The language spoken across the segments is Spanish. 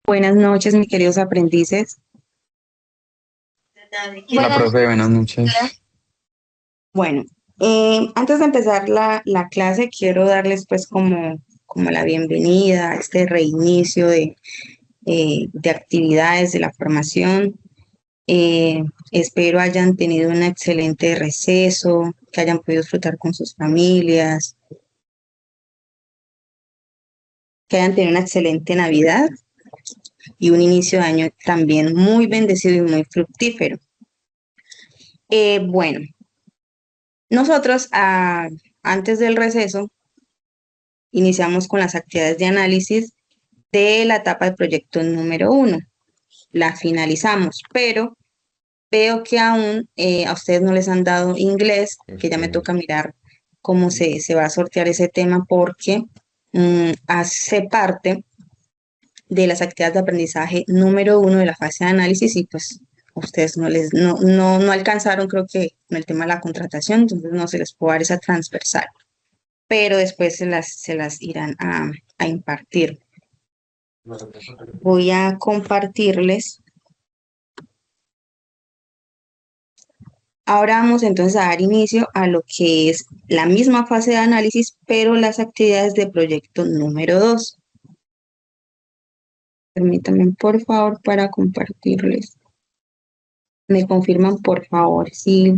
Buenas noches, mis queridos aprendices. Hola, Buenas profe, buenas noches. noches. Bueno, antes de empezar la clase, quiero darles pues como la bienvenida a este reinicio de actividades de la formación. Espero hayan tenido un excelente receso, que hayan podido disfrutar con sus familias, que hayan tenido una excelente Navidad y un inicio de año también muy bendecido y muy fructífero. Bueno, nosotros antes del receso iniciamos con las actividades de análisis de la etapa de proyecto número 1. La finalizamos, pero veo que aún a ustedes no les han dado inglés, que ya me toca mirar cómo se va a sortear ese tema porque hace parte de las actividades de aprendizaje número 1 de la fase de análisis y pues ustedes no alcanzaron, creo que con el tema de la contratación, entonces no se les puede dar esa transversal, pero después se las irán a impartir. Voy a compartirles. Ahora vamos entonces a dar inicio a lo que es la misma fase de análisis, pero las actividades de proyecto número 2. Permítanme, por favor, para compartirles. Me confirman, por favor, si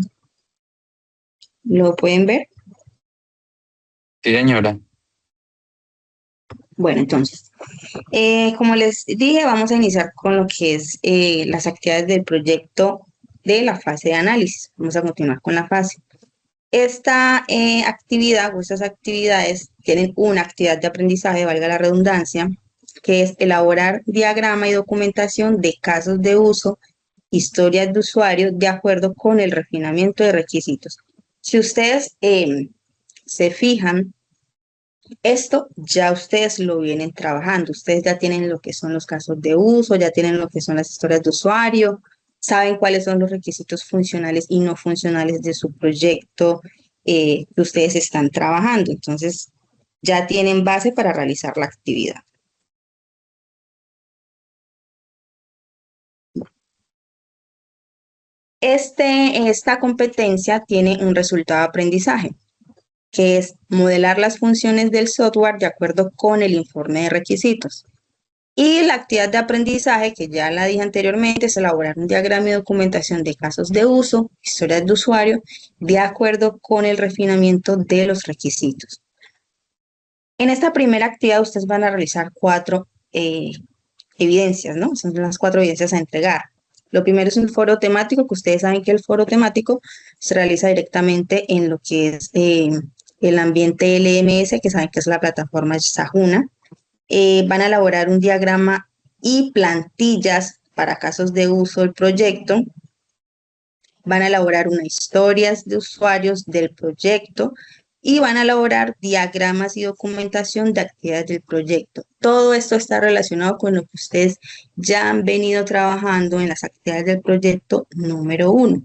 lo pueden ver. Sí, señora. Bueno, entonces, como les dije, vamos a iniciar con lo que es las actividades del proyecto de la fase de análisis. Vamos a continuar con la fase. Esta actividad o estas actividades tienen una actividad de aprendizaje, valga la redundancia, que es elaborar diagrama y documentación de casos de uso, historias de usuario, de acuerdo con el refinamiento de requisitos. Si ustedes se fijan, esto ya ustedes lo vienen trabajando, ustedes ya tienen lo que son los casos de uso, ya tienen lo que son las historias de usuario, saben cuáles son los requisitos funcionales y no funcionales de su proyecto que ustedes están trabajando. Entonces, ya tienen base para realizar la actividad. Esta competencia tiene un resultado de aprendizaje, que es modelar las funciones del software de acuerdo con el informe de requisitos. Y la actividad de aprendizaje, que ya la dije anteriormente, es elaborar un diagrama y documentación de casos de uso, historias de usuario, de acuerdo con el refinamiento de los requisitos. En esta primera actividad ustedes van a realizar 4 evidencias, ¿no? Son las 4 evidencias a entregar. Lo primero es un foro temático, que ustedes saben que el foro temático se realiza directamente en lo que es el ambiente LMS, que saben que es la plataforma Sahuna. Van a elaborar un diagrama y plantillas para casos de uso del proyecto. Van a elaborar unas historias de usuarios del proyecto y van a elaborar diagramas y documentación de actividades del proyecto. Todo esto está relacionado con lo que ustedes ya han venido trabajando en las actividades del proyecto número 1.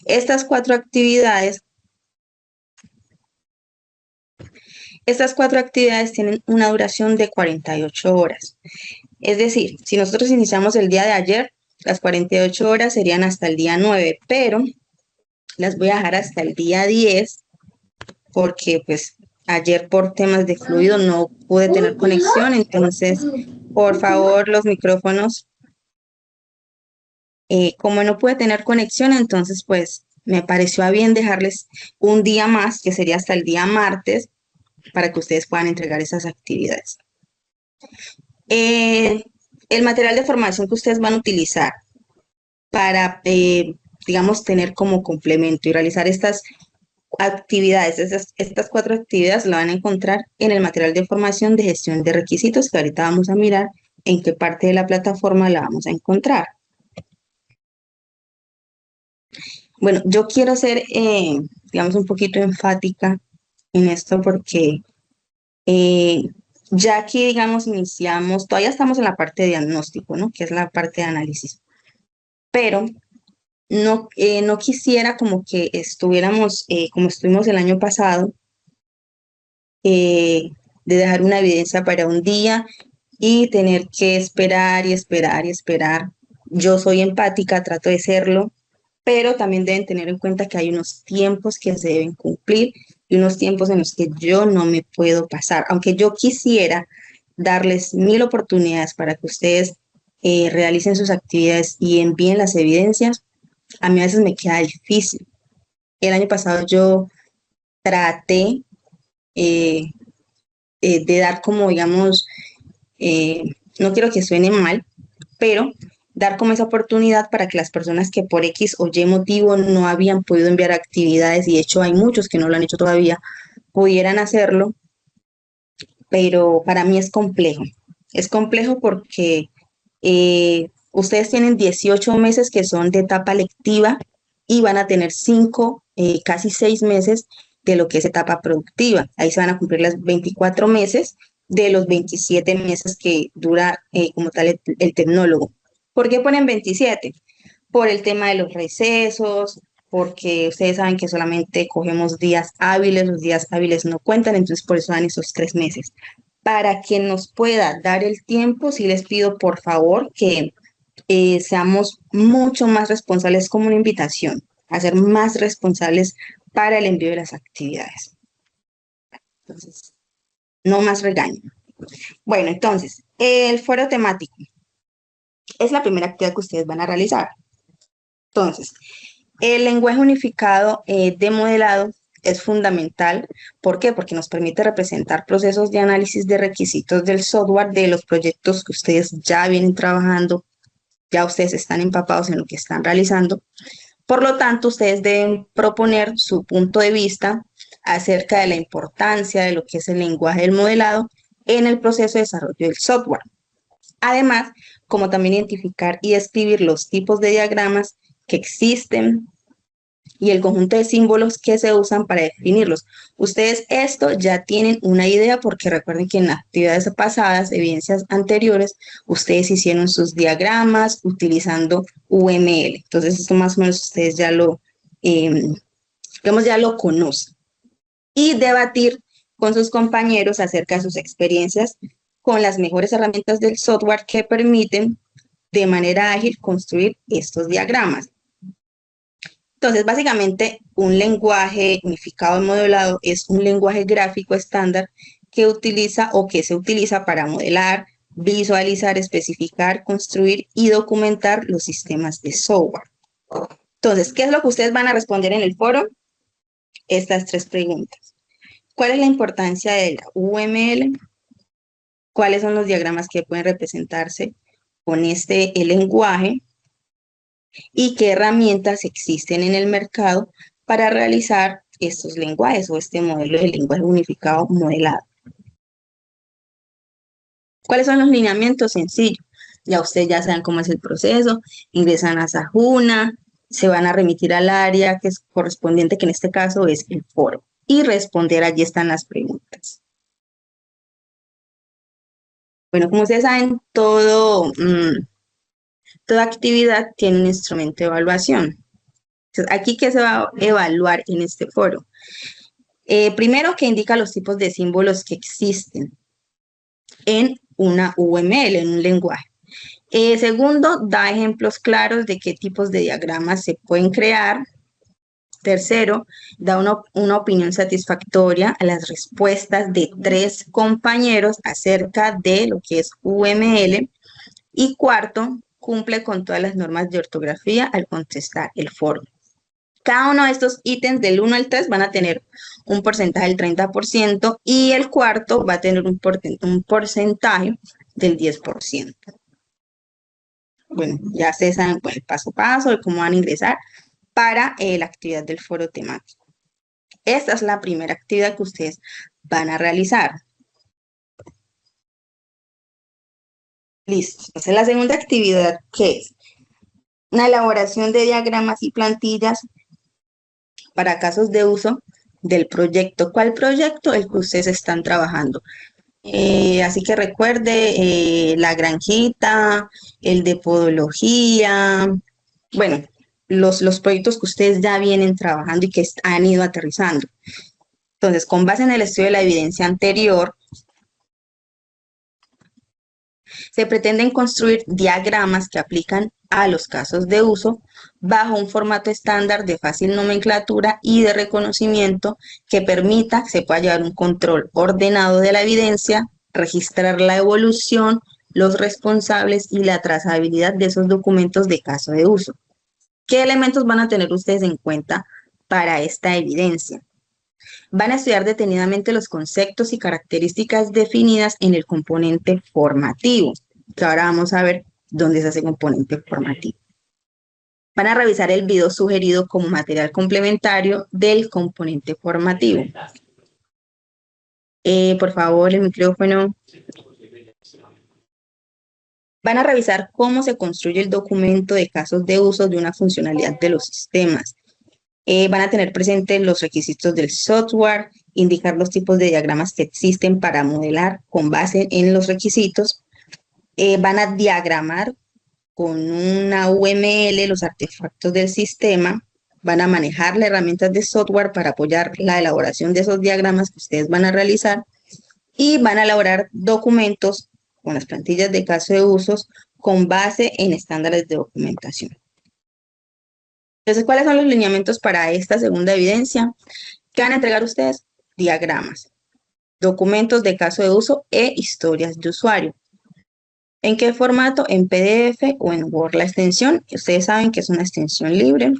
Estas cuatro actividades tienen una duración de 48 horas. Es decir, si nosotros iniciamos el día de ayer, las 48 horas serían hasta el día 9, pero las voy a dejar hasta el día 10 porque pues ayer por temas de fluido no pude tener conexión, entonces por favor los micrófonos, como no pude tener conexión, entonces pues me pareció a bien dejarles un día más, que sería hasta el día martes, para que ustedes puedan entregar esas actividades. Eh, el material de formación que ustedes van a utilizar para, digamos, tener como complemento y realizar estas actividades, estas 4 actividades la van a encontrar en el material de formación de gestión de requisitos, que ahorita vamos a mirar en qué parte de la plataforma la vamos a encontrar. Bueno, yo quiero ser, digamos, un poquito enfática en esto porque eh, ya aquí, digamos, iniciamos, todavía estamos en la parte de diagnóstico, ¿no? Que es la parte de análisis, pero no quisiera como que estuviéramos, como estuvimos el año pasado, eh, de dejar una evidencia para un día y tener que esperar y esperar y esperar. Yo soy empática, trato de serlo, pero también deben tener en cuenta que hay unos tiempos que se deben cumplir y unos tiempos en los que yo no me puedo pasar. Aunque yo quisiera darles 1000 oportunidades para que ustedes realicen sus actividades y envíen las evidencias, a mí a veces me queda difícil. El año pasado yo traté eh, de dar como, digamos, eh, no quiero que suene mal, pero dar como esa oportunidad para que las personas que por X o Y motivo no habían podido enviar actividades, y de hecho hay muchos que no lo han hecho todavía, pudieran hacerlo, pero para mí es complejo. Es complejo porque ustedes tienen 18 meses que son de etapa lectiva y van a tener 5, casi 6 meses de lo que es etapa productiva. Ahí se van a cumplir las 24 meses de los 27 meses que dura como tal el tecnólogo. ¿Por qué ponen 27? Por el tema de los recesos, porque ustedes saben que solamente cogemos días hábiles, los días hábiles no cuentan, entonces por eso dan esos 3 meses. Para que nos pueda dar el tiempo, sí les pido por favor que seamos mucho más responsables, como una invitación a ser más responsables para el envío de las actividades. Entonces, no más regaño. Bueno, entonces, el foro temático es la primera actividad que ustedes van a realizar. Entonces, el lenguaje unificado de modelado es fundamental. ¿Por qué? Porque nos permite representar procesos de análisis de requisitos del software de los proyectos que ustedes ya vienen trabajando, ya ustedes están empapados en lo que están realizando. Por lo tanto, ustedes deben proponer su punto de vista acerca de la importancia de lo que es el lenguaje del modelado en el proceso de desarrollo del software. Además, como también identificar y describir los tipos de diagramas que existen y el conjunto de símbolos que se usan para definirlos. Ustedes esto ya tienen una idea porque recuerden que en actividades pasadas, evidencias anteriores, ustedes hicieron sus diagramas utilizando UML. Entonces esto más o menos ustedes digamos, ya lo conocen. Y debatir con sus compañeros acerca de sus experiencias con las mejores herramientas del software que permiten de manera ágil construir estos diagramas. Entonces, básicamente, un lenguaje unificado y modelado es un lenguaje gráfico estándar que utiliza o que se utiliza para modelar, visualizar, especificar, construir y documentar los sistemas de software. Entonces, ¿qué es lo que ustedes van a responder en el foro? Estas 3 preguntas. ¿Cuál es la importancia de la UML? ¿Cuáles son los diagramas que pueden representarse con el lenguaje? ¿Y qué herramientas existen en el mercado para realizar estos lenguajes o este modelo de lenguaje unificado modelado? ¿Cuáles son los lineamientos? Sencillos. Ya ustedes ya saben cómo es el proceso, ingresan a Sajuna, se van a remitir al área que es correspondiente, que en este caso es el foro, y responder, allí están las preguntas. Bueno, como ustedes saben, toda actividad tiene un instrumento de evaluación. Entonces, ¿aquí qué se va a evaluar en este foro? Primero, que indica los tipos de símbolos que existen en una UML, en un lenguaje. Segundo, da ejemplos claros de qué tipos de diagramas se pueden crear. Tercero, da una opinión satisfactoria a las respuestas de 3 compañeros acerca de lo que es UML. Y cuarto, cumple con todas las normas de ortografía al contestar el foro. Cada uno de estos ítems del 1 al 3 van a tener un porcentaje del 30% y el cuarto va a tener un porcentaje del 10%. Bueno, ya se saben el paso a paso de cómo van a ingresar para la actividad del foro temático. Esta es la primera actividad que ustedes van a realizar. Listo. Entonces, la segunda actividad, ¿qué es? Una elaboración de diagramas y plantillas para casos de uso del proyecto. ¿Cuál proyecto? El que ustedes están trabajando. Así que recuerde la granjita, el de podología, bueno, los proyectos que ustedes ya vienen trabajando y que han ido aterrizando. Entonces, con base en el estudio de la evidencia anterior, Se pretenden construir diagramas que aplican a los casos de uso bajo un formato estándar de fácil nomenclatura y de reconocimiento que permita que se pueda llevar un control ordenado de la evidencia, registrar la evolución, los responsables y la trazabilidad de esos documentos de caso de uso. ¿Qué elementos van a tener ustedes en cuenta para esta evidencia? Van a estudiar detenidamente los conceptos y características definidas en el componente formativo, que ahora vamos a ver dónde es ese componente formativo. Van a revisar el video sugerido como material complementario del componente formativo. Por favor, el micrófono. Van a revisar cómo se construye el documento de casos de uso de una funcionalidad de los sistemas. Van a tener presentes los requisitos del software, indicar los tipos de diagramas que existen para modelar con base en los requisitos. Van a diagramar con una UML los artefactos del sistema. Van a manejar las herramientas de software para apoyar la elaboración de esos diagramas que ustedes van a realizar. Y van a elaborar documentos con las plantillas de caso de usos con base en estándares de documentación. Entonces, ¿cuáles son los lineamientos para esta segunda evidencia? ¿Qué van a entregar ustedes? Diagramas, documentos de caso de uso e historias de usuario. ¿En qué formato? En PDF o en Word. La extensión, ustedes saben que es una extensión libre.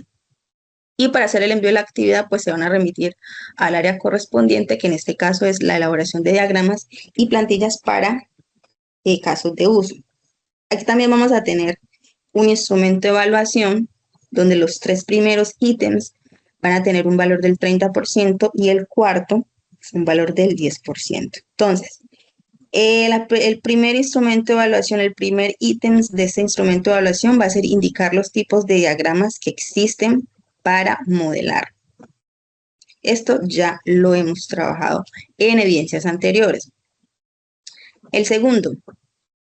Y para hacer el envío de la actividad, pues se van a remitir al área correspondiente, que en este caso es la elaboración de diagramas y plantillas para casos de uso. Aquí también vamos a tener un instrumento de evaluación donde los 3 primeros ítems van a tener un valor del 30% y el cuarto un valor del 10%. Entonces, el primer instrumento de evaluación, el primer ítem de este instrumento de evaluación va a ser indicar los tipos de diagramas que existen para modelar. Esto ya lo hemos trabajado en evidencias anteriores. El segundo,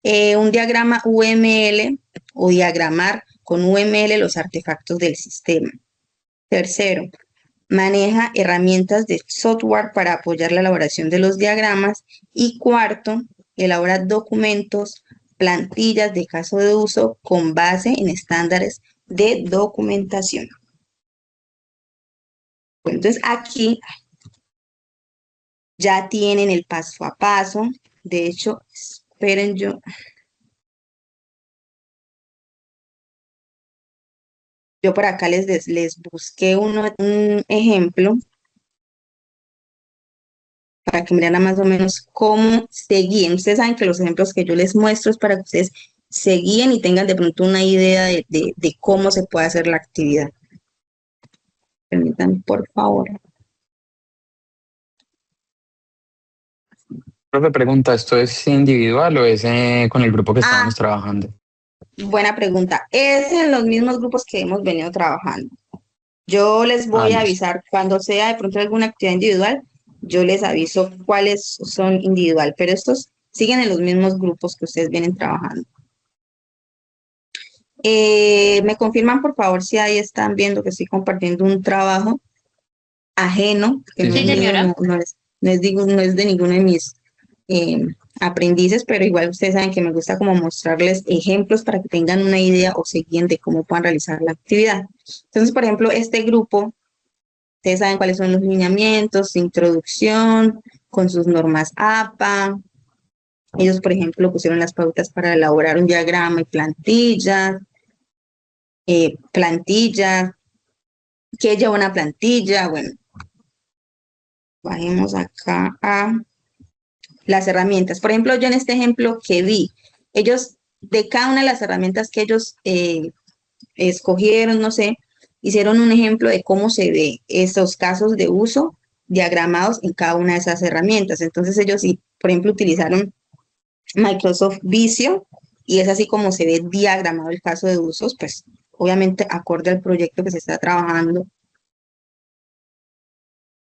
un diagrama UML o diagramar con UML los artefactos del sistema. Tercero, maneja herramientas de software para apoyar la elaboración de los diagramas. Y cuarto, elabora documentos, plantillas de caso de uso con base en estándares de documentación. Bueno, entonces aquí ya tienen el paso a paso. De hecho, esperen yo por acá les busqué un ejemplo para que miraran más o menos cómo se guíen. Ustedes saben que los ejemplos que yo les muestro es para que ustedes se guíen y tengan de pronto una idea de cómo se puede hacer la actividad. Permítanme, por favor. Profe, pregunta, ¿esto es individual o es con el grupo que estábamos trabajando? Buena pregunta. Es en los mismos grupos que hemos venido trabajando. Yo les voy a listo. avisar cuando sea de pronto alguna actividad individual, yo les aviso cuáles son individual, pero estos siguen en los mismos grupos que ustedes vienen trabajando. ¿Me confirman, por favor, si ahí están viendo que estoy compartiendo un trabajo ajeno, que Sí, no es mío, señora. no es de ninguno de mis aprendices, pero igual ustedes saben que me gusta como mostrarles ejemplos para que tengan una idea o se guíen de cómo puedan realizar la actividad. Entonces, por ejemplo, este grupo, ustedes saben cuáles son los lineamientos, introducción, con sus normas APA. Ellos, por ejemplo, pusieron las pautas para elaborar un diagrama y plantilla. ¿Qué lleva una plantilla? Bueno, bajemos acá a las herramientas. Por ejemplo, yo en este ejemplo que vi, ellos, de cada una de las herramientas que ellos escogieron, no sé, hicieron un ejemplo de cómo se ve esos casos de uso diagramados en cada una de esas herramientas. Entonces ellos, por ejemplo, utilizaron Microsoft Visio y es así como se ve diagramado el caso de usos, pues obviamente acorde al proyecto que se está trabajando.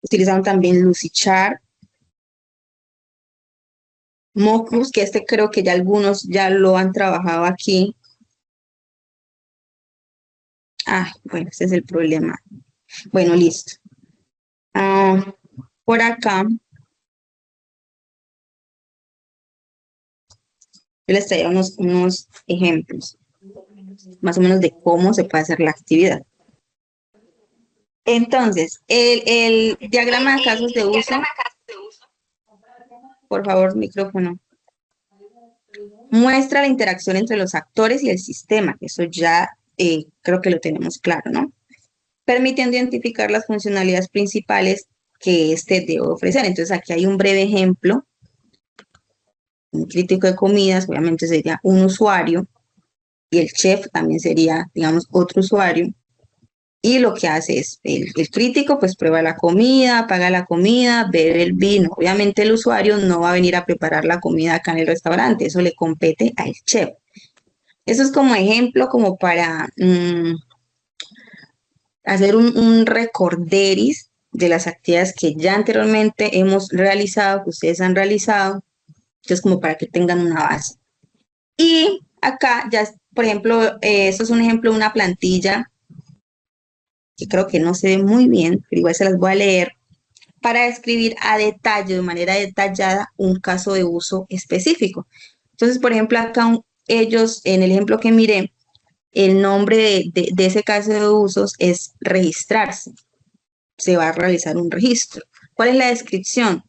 Utilizaron también Lucidchart, Mocus, que este creo que ya algunos ya lo han trabajado aquí. Bueno, ese es el problema. Bueno, listo. Por acá Yo les traía unos ejemplos, más o menos de cómo se puede hacer la actividad. Entonces, el diagrama de casos de uso, por favor, micrófono, muestra la interacción entre los actores y el sistema. Eso ya creo que lo tenemos claro, ¿no? Permitiendo identificar las funcionalidades principales que éste debe ofrecer. Entonces, aquí hay un breve ejemplo. Un crítico de comidas, obviamente, sería un usuario, y el chef también sería, digamos, otro usuario. Y lo que hace es, el crítico pues prueba la comida, paga la comida, bebe el vino. Obviamente el usuario no va a venir a preparar la comida acá en el restaurante, eso le compete al chef. Eso es como ejemplo, como para hacer un recorderis de las actividades que ya anteriormente hemos realizado, que ustedes han realizado, entonces como para que tengan una base. Y acá ya, por ejemplo, esto es un ejemplo de una plantilla que creo que no se ve muy bien, pero igual se las voy a leer, para describir a detalle, de manera detallada, un caso de uso específico. Entonces, por ejemplo, acá ellos, en el ejemplo que miré, el nombre de ese caso de usos es registrarse. Se va a realizar un registro. ¿Cuál es la descripción?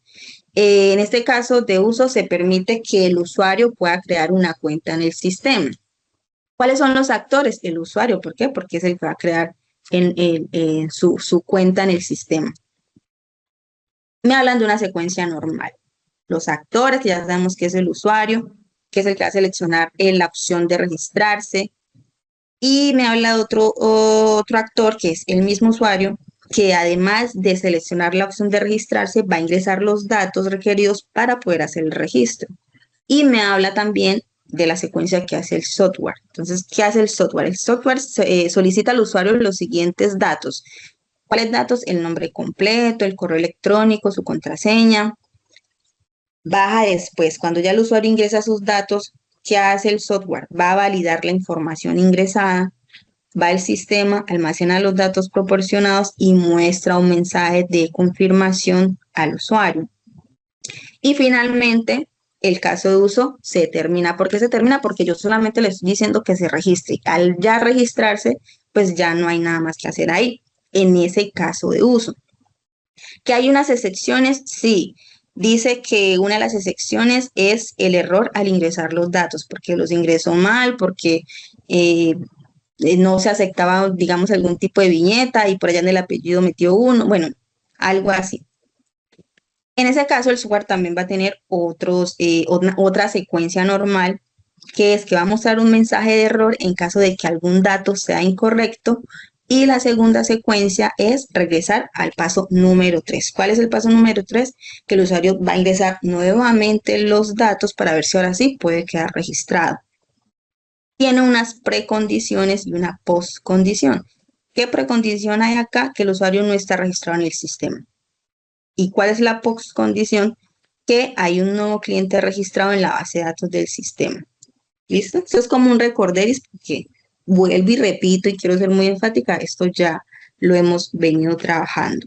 En este caso de uso se permite que el usuario pueda crear una cuenta en el sistema. ¿Cuáles son los actores? El usuario. ¿Por qué? Porque es el que va a crear su cuenta en el sistema. Me hablan de una secuencia normal. Los actores, ya sabemos que es el usuario, que es el que va a seleccionar la opción de registrarse. Y me habla de otro actor, que es el mismo usuario, que además de seleccionar la opción de registrarse, va a ingresar los datos requeridos para poder hacer el registro. Y me habla también de la secuencia que hace el software. Entonces, ¿qué hace el software? El software solicita al usuario los siguientes datos. ¿Cuáles datos? El nombre completo, el correo electrónico, su contraseña. Baja después, cuando ya el usuario ingresa sus datos, ¿qué hace el software? Va a validar la información ingresada, va al sistema, almacena los datos proporcionados y muestra un mensaje de confirmación al usuario. Y finalmente, el caso de uso se termina. ¿Por qué se termina? Porque yo solamente le estoy diciendo que se registre. Al ya registrarse, pues ya no hay nada más que hacer ahí, en ese caso de uso. ¿Que hay unas excepciones? Sí. Dice que una de las excepciones es el error al ingresar los datos, porque los ingresó mal, porque no se aceptaba, digamos, algún tipo de viñeta y por allá en el apellido metió uno, bueno, algo así. En ese caso, el software también va a tener otra secuencia normal, que es que va a mostrar un mensaje de error en caso de que algún dato sea incorrecto. Y la segunda secuencia es regresar al paso número 3. ¿Cuál es el paso número 3? Que el usuario va a ingresar nuevamente los datos para ver si ahora sí puede quedar registrado. Tiene unas precondiciones y una postcondición. ¿Qué precondición hay acá? Que el usuario no está registrado en el sistema. ¿Y cuál es la postcondición? Que hay un nuevo cliente registrado en la base de datos del sistema. ¿Listo? Esto es como un recorderis porque vuelvo y repito y quiero ser muy enfática, esto ya lo hemos venido trabajando.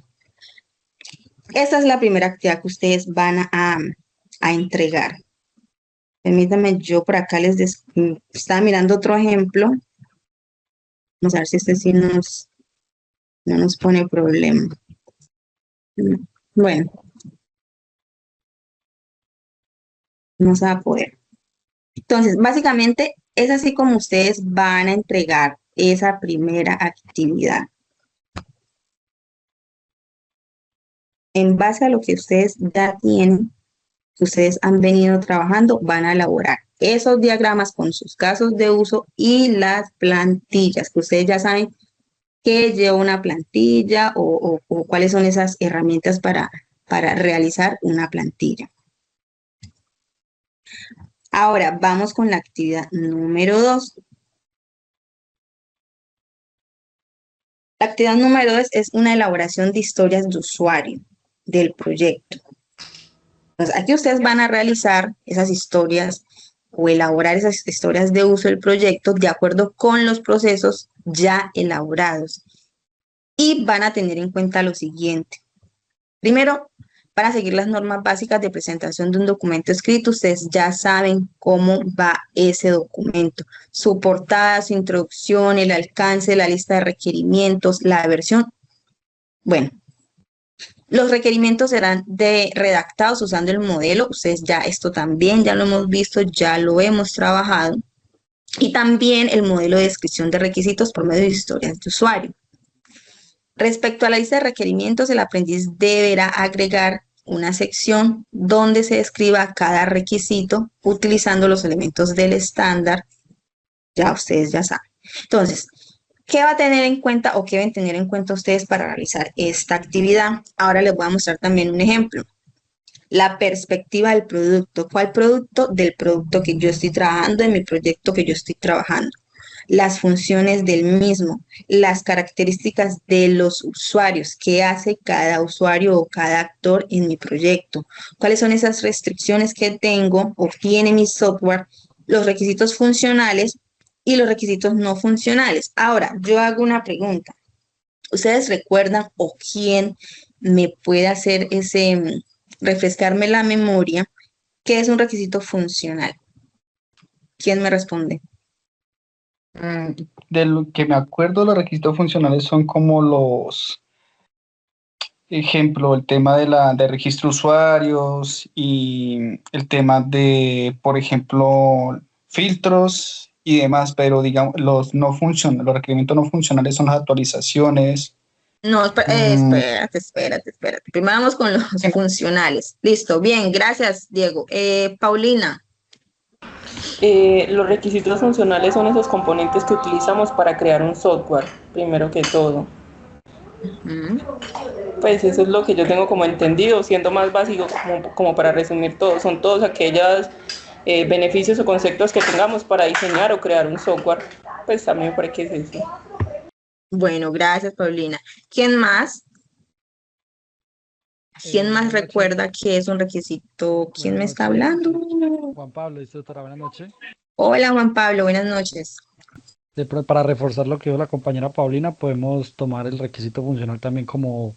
Esta es la primera actividad que ustedes van a entregar. Permítanme, yo por acá estaba mirando otro ejemplo. Vamos a ver si este sí no nos pone problema. Bueno, no se va a poder. Entonces, básicamente es así como ustedes van a entregar esa primera actividad. En base a lo que ustedes ya tienen, que ustedes han venido trabajando, van a elaborar esos diagramas con sus casos de uso y las plantillas, que ustedes ya saben qué lleva una plantilla o cuáles son esas herramientas para realizar una plantilla. Ahora vamos con la actividad número 2. La actividad número 2 es una elaboración de historias de usuario del proyecto. Entonces, aquí ustedes van a realizar esas historias o elaborar esas historias de uso del proyecto de acuerdo con los procesos ya elaborados. Y van a tener en cuenta lo siguiente. Primero, Para seguir las normas básicas de presentación de un documento escrito, ustedes ya saben cómo va ese documento, su portada, su introducción, el alcance, la lista de requerimientos, la versión. Bueno, los requerimientos serán redactados usando el modelo. Ustedes ya esto también ya lo hemos visto, ya lo hemos trabajado. Y también el modelo de descripción de requisitos por medio de historias de usuario. Respecto a la lista de requerimientos, el aprendiz deberá agregar una sección donde se describa cada requisito utilizando los elementos del estándar. Ya ustedes ya saben. Entonces, ¿qué va a tener en cuenta o qué deben tener en cuenta ustedes para realizar esta actividad? Ahora les voy a mostrar también un ejemplo. La perspectiva del producto. ¿Cuál producto? Del producto que yo estoy trabajando, en mi proyecto que yo estoy trabajando. Las funciones del mismo, las características de los usuarios, qué hace cada usuario o cada actor en mi proyecto, cuáles son esas restricciones que tengo o tiene mi software, los requisitos funcionales y los requisitos no funcionales. Ahora, yo hago una pregunta. ¿Ustedes recuerdan o quién me puede hacer refrescarme la memoria, qué es un requisito funcional? ¿Quién me responde? De lo que me acuerdo, los requisitos funcionales son como los, ejemplo, el tema de registro de usuarios y el tema de, por ejemplo, filtros y demás, pero digamos, los requerimientos no funcionales son las actualizaciones. No, Mm, espérate. Primero vamos con los funcionales. Listo, bien, gracias, Diego. Paulina. Los requisitos funcionales son esos componentes que utilizamos para crear un software, primero que todo. Pues eso es lo que yo tengo como entendido, siendo más básico como para resumir todo. Son todos aquellos beneficios o conceptos que tengamos para diseñar o crear un software. Pues también me parece que es eso. Bueno, gracias, Paulina. ¿Quién más? ¿Quién más Buenas noches. recuerda que es un requisito? ¿Quién Buenas me está noches. hablando? Juan Pablo, instructora, buenas noches. Hola, Juan Pablo, buenas noches. Para reforzar lo que dijo la compañera Paulina, podemos tomar el requisito funcional también como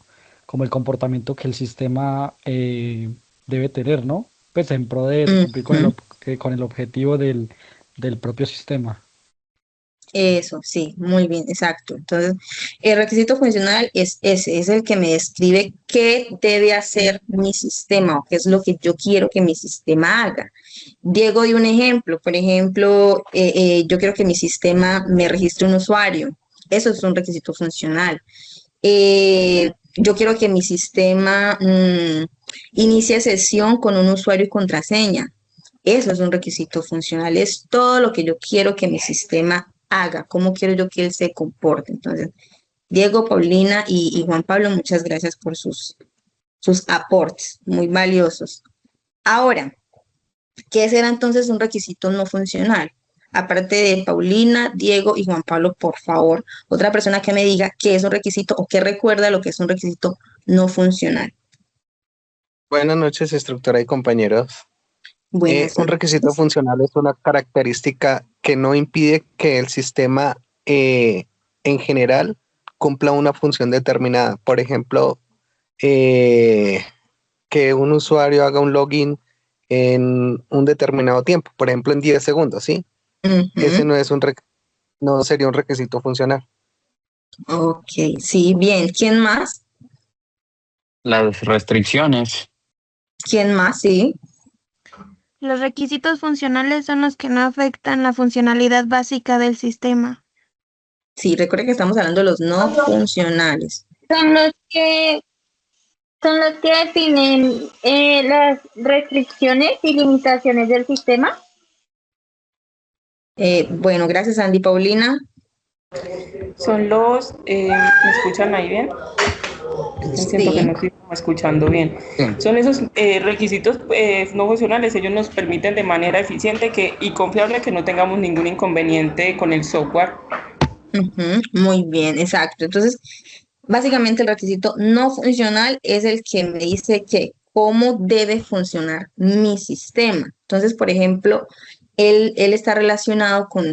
el comportamiento que el sistema debe tener, ¿no? Pues en pro de cumplir con Ujú. con el objetivo del propio sistema. Eso, sí, muy bien, exacto. Entonces, el requisito funcional es ese, es el que me describe qué debe hacer mi sistema o qué es lo que yo quiero que mi sistema haga. Diego dio un ejemplo, por ejemplo, yo quiero que mi sistema me registre un usuario. Eso es un requisito funcional. Yo quiero que mi sistema inicie sesión con un usuario y contraseña. Eso es un requisito funcional, es todo lo que yo quiero que mi sistema haga, cómo quiero yo que él se comporte. Entonces, Diego, Paulina y Juan Pablo, muchas gracias por sus aportes, muy valiosos. Ahora, ¿qué será entonces un requisito no funcional? Aparte de Paulina, Diego y Juan Pablo, por favor, otra persona que me diga qué es un requisito o qué recuerda lo que es un requisito no funcional. Buenas noches, instructora y compañeros. Buenas Un requisito noches. funcional es una característica que no impide que el sistema en general cumpla una función determinada. Por ejemplo, que un usuario haga un login en un determinado tiempo, por ejemplo en 10 segundos, ¿sí? Ese Ujú. no es no sería un requisito funcional. Ok, sí, bien. ¿Quién más? Las restricciones. ¿Quién más? Sí. Los requisitos funcionales son los que no afectan la funcionalidad básica del sistema. Sí, recuerda que estamos hablando de los no funcionales. Son los que definen las restricciones y limitaciones del sistema. Bueno, gracias Andy. Paulina. Son los, ¿me escuchan ahí bien? Siento que Sí. no estoy escuchando bien. Sí. Son esos requisitos no funcionales, ellos nos permiten de manera eficiente y confiable que no tengamos ningún inconveniente con el software. Ujú, muy bien, exacto. Entonces, básicamente el requisito no funcional es el que me dice que cómo debe funcionar mi sistema. Entonces, por ejemplo, él está relacionado con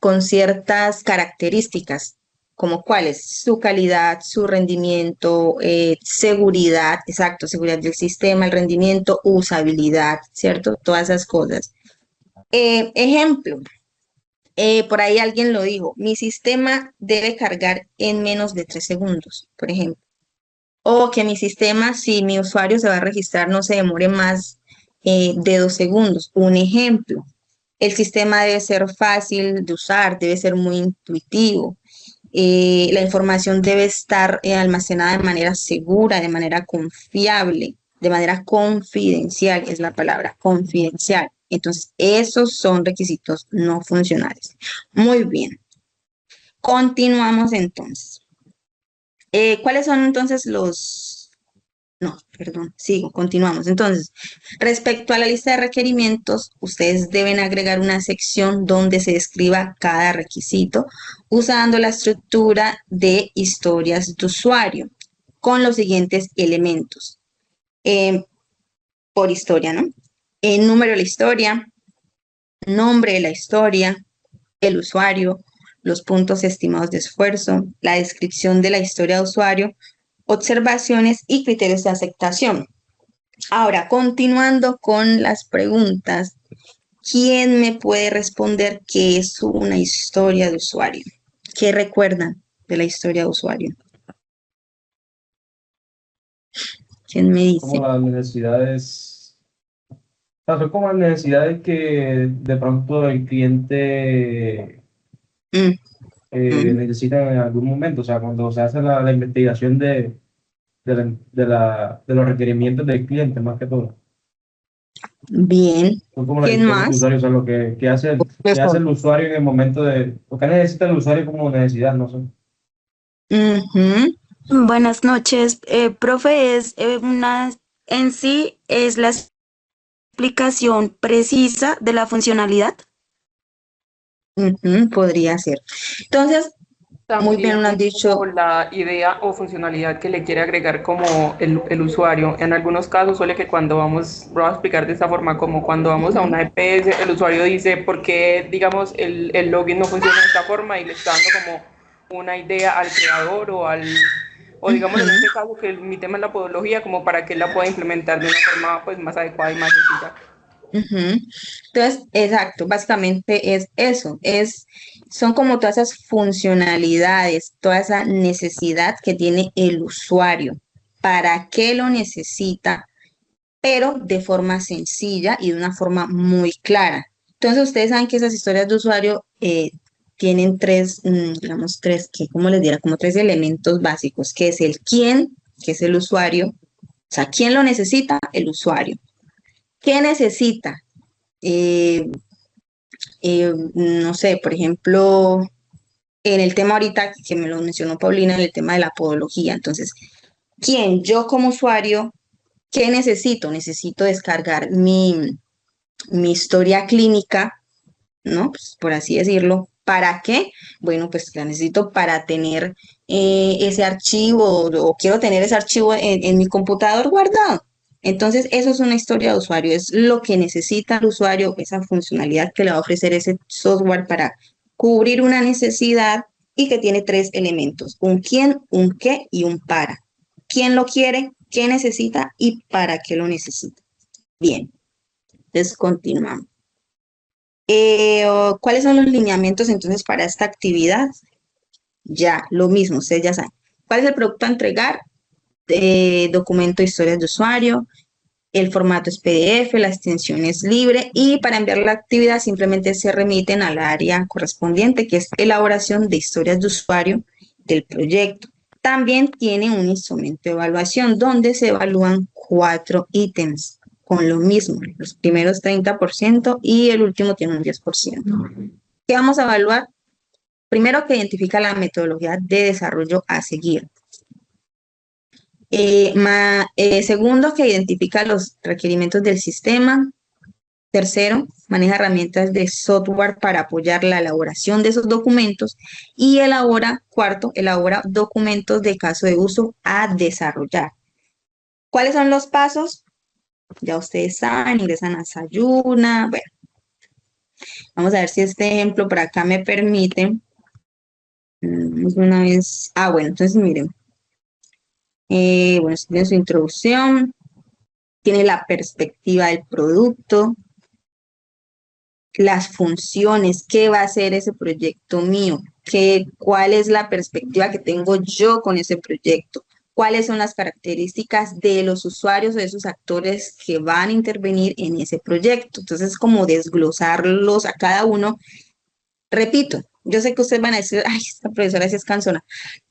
con ciertas características. ¿Como cuáles? Su calidad, su rendimiento, seguridad, exacto, seguridad del sistema, el rendimiento, usabilidad, ¿cierto? Todas esas cosas. Ejemplo, por ahí alguien lo dijo, mi sistema debe cargar en menos de 3 segundos, por ejemplo. O que mi sistema, si mi usuario se va a registrar, no se demore más de 2 segundos. Un ejemplo, el sistema debe ser fácil de usar, debe ser muy intuitivo. La información debe estar almacenada de manera segura, de manera confiable, de manera confidencial, es la palabra, confidencial. Entonces, esos son requisitos no funcionales. Muy bien. Continuamos entonces. ¿Cuáles son entonces los... No, perdón, sigo, continuamos. Entonces, respecto a la lista de requerimientos, ustedes deben agregar una sección donde se describa cada requisito usando la estructura de historias de usuario con los siguientes elementos. Por historia, ¿no? El número de la historia, nombre de la historia, el usuario, los puntos estimados de esfuerzo, la descripción de la historia de usuario, observaciones y criterios de aceptación. Ahora, continuando con las preguntas, ¿quién me puede responder qué es una historia de usuario? ¿Qué recuerdan de la historia de usuario? ¿Quién me dice? Como las necesidades, o sea, son como las necesidades que de pronto el cliente Mm, mm. necesita en algún momento, o sea, cuando se hace la investigación de los requerimientos del cliente, más que todo. Bien. Son como las ¿Quién historias de más? usuario, o sea, lo que hace, que hace el usuario en el momento de, lo que necesita el usuario como necesidad, no sé. Ujú. Buenas noches, profe, en sí es la explicación precisa de la funcionalidad. Ujú, podría ser. Entonces, muy bien También lo han es como dicho. la idea o funcionalidad que le quiere agregar como el usuario. En algunos casos suele que cuando voy a explicar de esta forma, como cuando vamos a una EPS, el usuario dice por qué, digamos, el login no funciona de esta forma y le está dando como una idea al creador o digamos en este caso que mi tema es la podología, como para que él la pueda implementar de una forma pues más adecuada y más sencilla. Ujú. Entonces, exacto, básicamente es eso, son como todas esas funcionalidades, toda esa necesidad que tiene el usuario, para qué lo necesita, pero de forma sencilla y de una forma muy clara. Entonces, ustedes saben que esas historias de usuario tienen tres, digamos, ¿cómo les diera? Como tres elementos básicos, que es el quién, que es el usuario, o sea, ¿quién lo necesita? El usuario. ¿Qué necesita? Eh, no sé, por ejemplo, en el tema ahorita que me lo mencionó Paulina, en el tema de la podología. Entonces, ¿quién? Yo como usuario, ¿qué necesito? Necesito descargar mi historia clínica, ¿no? Pues, por así decirlo. ¿Para qué? Bueno, pues la necesito para tener ese archivo o quiero tener ese archivo en mi computador guardado. Entonces, eso es una historia de usuario, es lo que necesita el usuario, esa funcionalidad que le va a ofrecer ese software para cubrir una necesidad y que tiene tres elementos, un quién, un qué y un para. ¿Quién lo quiere? ¿Qué necesita? ¿Y para qué lo necesita? Bien, entonces continuamos. ¿Cuáles son los lineamientos entonces para esta actividad? Ya, lo mismo, ustedes ya saben. ¿Cuál es el producto a entregar? Documento de historias de usuario, el formato es PDF, la extensión es libre y para enviar la actividad simplemente se remiten al área correspondiente, que es elaboración de historias de usuario del proyecto. También tiene un instrumento de evaluación donde se evalúan 4 ítems con lo mismo, los primeros 30% y el último tiene un 10%. ¿Qué vamos a evaluar? Primero, que identifica la metodología de desarrollo a seguir. Segundo, que identifica los requerimientos del sistema. Tercero, maneja herramientas de software para apoyar la elaboración de esos documentos. Y cuarto, elabora documentos de caso de uso a desarrollar. ¿Cuáles son los pasos? Ya ustedes saben, ingresan a Sayuna. Bueno, vamos a ver si este ejemplo por acá me permite. Una vez, bueno, entonces miren, bueno, tiene su introducción, tiene la perspectiva del producto, las funciones, qué va a hacer ese proyecto mío, cuál es la perspectiva que tengo yo con ese proyecto, cuáles son las características de los usuarios o de esos actores que van a intervenir en ese proyecto. Entonces, como desglosarlos a cada uno. Repito, yo sé que ustedes van a decir, ay, esta profesora sí es cansona,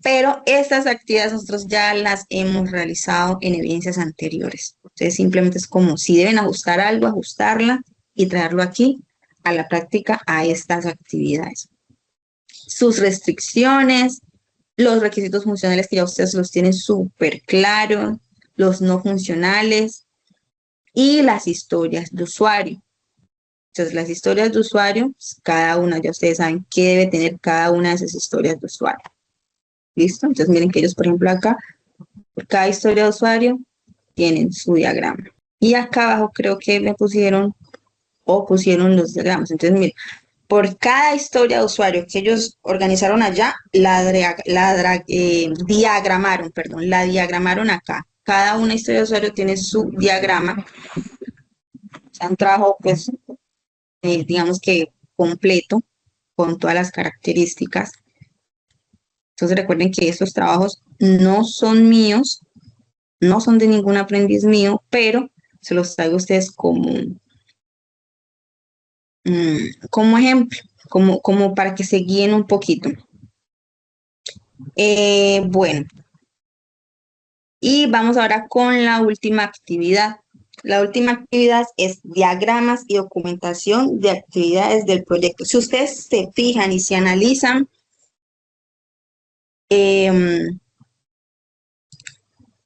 pero estas actividades nosotros ya las hemos realizado en evidencias anteriores. Entonces, simplemente es como si deben ajustar algo, ajustarla y traerlo aquí a la práctica a estas actividades. Sus restricciones, los requisitos funcionales que ya ustedes los tienen súper claros, los no funcionales y las historias de usuario. Entonces, las historias de usuario, pues, cada una, ya ustedes saben qué debe tener cada una de esas historias de usuario. ¿Listo? Entonces, miren que ellos, por ejemplo, acá, por cada historia de usuario, tienen su diagrama. Y acá abajo creo que me pusieron los diagramas. Entonces, miren, por cada historia de usuario que ellos organizaron allá, la diagramaron acá. Cada una historia de usuario tiene su diagrama. O sea, un trabajo, pues, digamos que completo, con todas las características. Entonces recuerden que estos trabajos no son míos, no son de ningún aprendiz mío, pero se los traigo a ustedes como ejemplo, como para que se guíen un poquito. Bueno, y vamos ahora con la última actividad. La última actividad es diagramas y documentación de actividades del proyecto. Si ustedes se fijan y se analizan,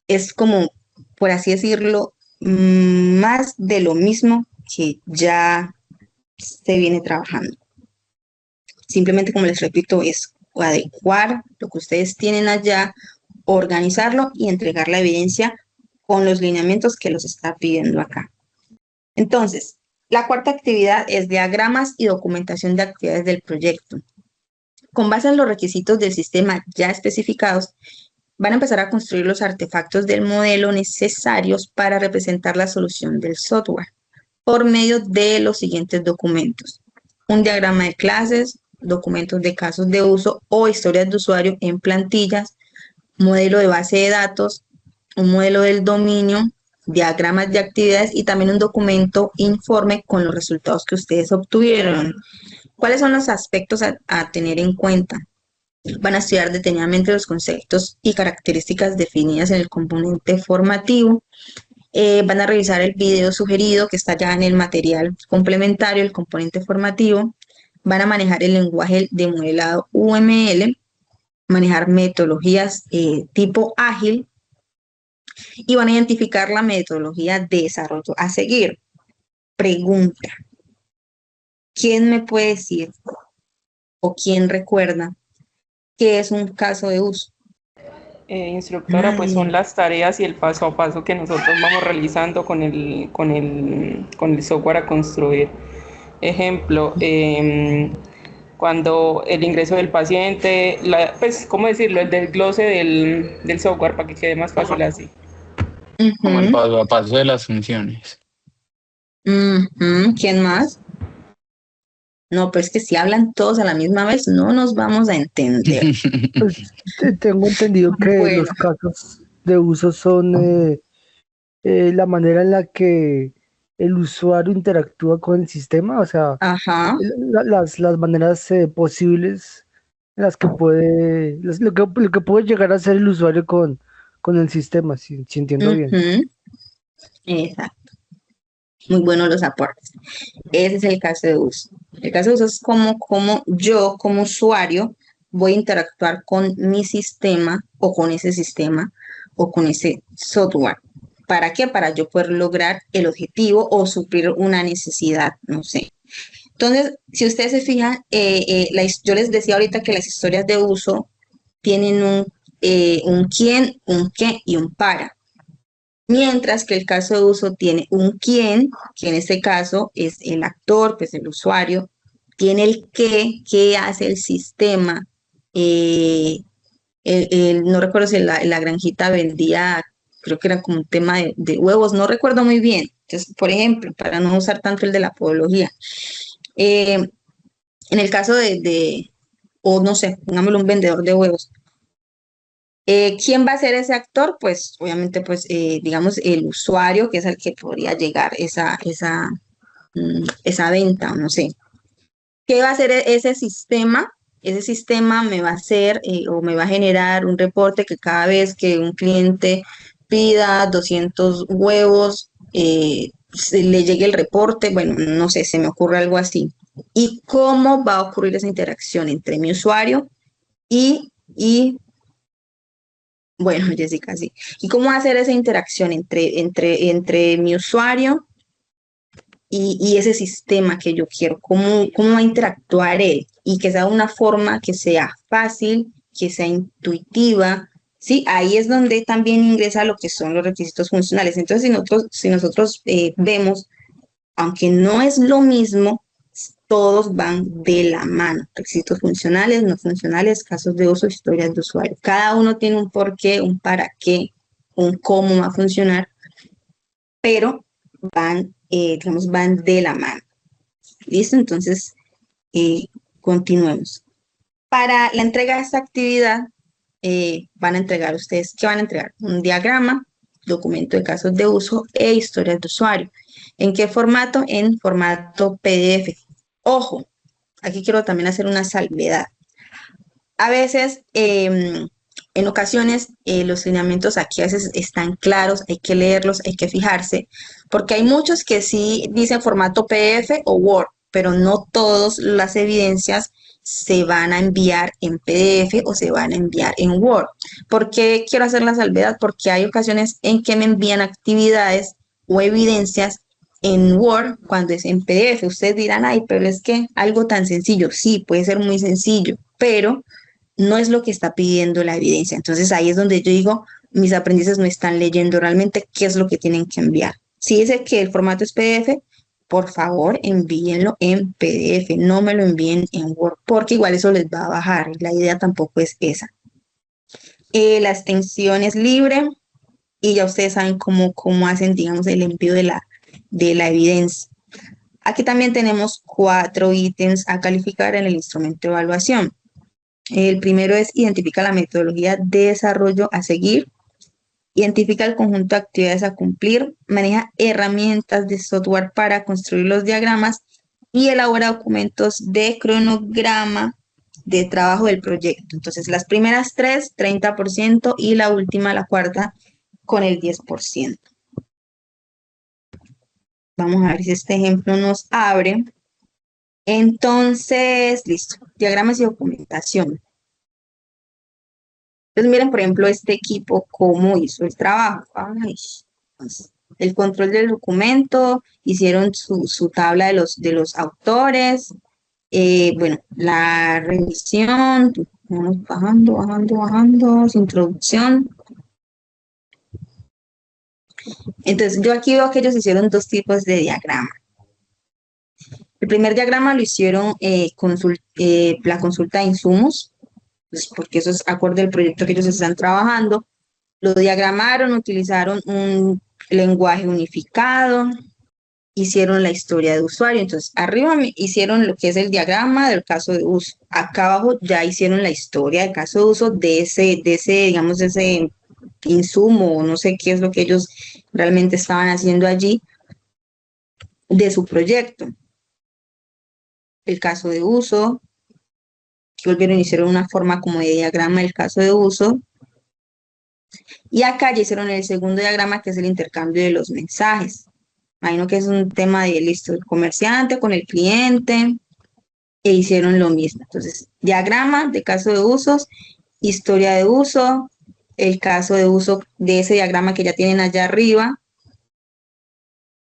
es como, por así decirlo, más de lo mismo que ya se viene trabajando. Simplemente, como les repito, es adecuar lo que ustedes tienen allá, organizarlo y entregar la evidencia con los lineamientos que los está pidiendo acá. Entonces, la cuarta actividad es diagramas y documentación de actividades del proyecto. Con base en los requisitos del sistema ya especificados, van a empezar a construir los artefactos del modelo necesarios para representar la solución del software por medio de los siguientes documentos: un diagrama de clases, documentos de casos de uso o historias de usuario en plantillas, modelo de base de datos, un modelo del dominio, diagramas de actividades y también un documento informe con los resultados que ustedes obtuvieron. ¿Cuáles son los aspectos a tener en cuenta? Van a estudiar detenidamente los conceptos y características definidas en el componente formativo. Van a revisar el video sugerido que está ya en el material complementario, el componente formativo. Van a manejar el lenguaje de modelado UML, manejar metodologías tipo ágil y van a identificar la metodología de desarrollo a seguir. Pregunta: ¿quién me puede decir o quién recuerda qué es un caso de uso? Instructora, pues son las tareas y el paso a paso que nosotros vamos realizando con el software a construir. Ejemplo, cuando el ingreso del paciente, pues, ¿cómo decirlo? El desglose del software para que quede más fácil así. Como el paso a paso de las funciones. ¿Quién más? No, pero es que si hablan todos a la misma vez, no nos vamos a entender. Pues, tengo entendido que los casos de uso son la manera en la que el usuario interactúa con el sistema, o sea, las maneras posibles en las que puede, lo que puede llegar a hacer el usuario con el sistema, si entiendo bien. Exacto. Muy buenos los aportes. Ese es el caso de uso. El caso de uso es como yo, como usuario, voy a interactuar con mi sistema o con ese sistema o con ese software. ¿Para qué? Para yo poder lograr el objetivo o suplir una necesidad, no sé. Entonces, si ustedes se fijan, yo les decía ahorita que las historias de uso tienen un quién, un qué y un para. Mientras que el caso de uso tiene un quién, que en este caso es el actor, pues el usuario, tiene el qué hace el sistema, no recuerdo si la granjita vendía, creo que era como un tema de huevos, no recuerdo muy bien. Entonces, por ejemplo, para no usar tanto el de la podología. En el caso o no sé, pongámoslo un vendedor de huevos. ¿Quién va a ser ese actor? Pues obviamente, pues digamos el usuario, que es al que podría llegar esa venta, o no sé. ¿Qué va a hacer ese sistema? Ese sistema me va a hacer o me va a generar un reporte que cada vez que un cliente pida 200 huevos, le llegue el reporte, bueno, no sé, se me ocurre algo así. ¿Y cómo va a ocurrir esa interacción entre mi usuario y bueno, Jessica, sí. ¿Y cómo hacer esa interacción entre mi usuario y ese sistema que yo quiero? ¿Cómo va a interactuar él? Y que sea una forma que sea fácil, que sea intuitiva, ¿sí? Ahí es donde también ingresa lo que son los requisitos funcionales. Entonces, si nosotros vemos, aunque no es lo mismo, todos van de la mano. Requisitos funcionales, no funcionales, casos de uso, historias de usuario. Cada uno tiene un por qué, un para qué, un cómo va a funcionar, pero digamos, van de la mano. ¿Listo? Entonces, continuemos. Para la entrega de esta actividad, van a entregar ustedes, ¿qué van a entregar? Un diagrama, documento de casos de uso e historias de usuario. ¿En qué formato? En formato PDF. Ojo, aquí quiero también hacer una salvedad. A veces, en ocasiones, los lineamientos aquí a veces están claros, hay que leerlos, hay que fijarse, porque hay muchos que sí dicen formato PDF o Word, pero no todas las evidencias se van a enviar en PDF o se van a enviar en Word. ¿Por qué quiero hacer la salvedad? Porque hay ocasiones en que me envían actividades o evidencias en Word cuando es en PDF. Ustedes dirán, ay, pero es que algo tan sencillo. Sí, puede ser muy sencillo, pero no es lo que está pidiendo la evidencia. Entonces ahí es donde yo digo, mis aprendices no están leyendo realmente qué es lo que tienen que enviar. Si dice que el formato es PDF, por favor envíenlo en PDF, no me lo envíen en Word, porque igual eso les va a bajar. La idea tampoco es esa. La extensión es libre y ya ustedes saben cómo hacen, digamos, el envío de la evidencia. Aquí también tenemos 4 ítems a calificar en el instrumento de evaluación. El primero es identifica la metodología de desarrollo a seguir, identifica el conjunto de actividades a cumplir, maneja herramientas de software para construir los diagramas y elabora documentos de cronograma de trabajo del proyecto. Entonces, las primeras 3, 30% y la última, la cuarta, con el 10%. Vamos a ver si este ejemplo nos abre. Entonces, listo. Diagramas y documentación. Entonces, miren, por ejemplo, este equipo, cómo hizo el trabajo. Ay, pues, el control del documento, hicieron su tabla de los autores. Bueno, la revisión, vamos bajando, su introducción. Entonces, yo aquí veo que ellos hicieron 2 tipos de diagrama. El primer diagrama lo hicieron la consulta de insumos, pues porque eso es acorde al proyecto que ellos están trabajando. Lo diagramaron, utilizaron un lenguaje unificado, hicieron la historia de usuario. Entonces, arriba hicieron lo que es el diagrama del caso de uso. Acá abajo ya hicieron la historia del caso de uso de ese digamos, de ese insumo, o no sé qué es lo que ellos realmente estaban haciendo allí, de su proyecto. El caso de uso, que volvieron y hicieron una forma como de diagrama del caso de uso. Y acá ya hicieron el segundo diagrama, que es el intercambio de los mensajes. Imagino que es un tema de listo, el comerciante con el cliente, e hicieron lo mismo. Entonces, diagrama de caso de usos, historia de uso, el caso de uso de ese diagrama que ya tienen allá arriba,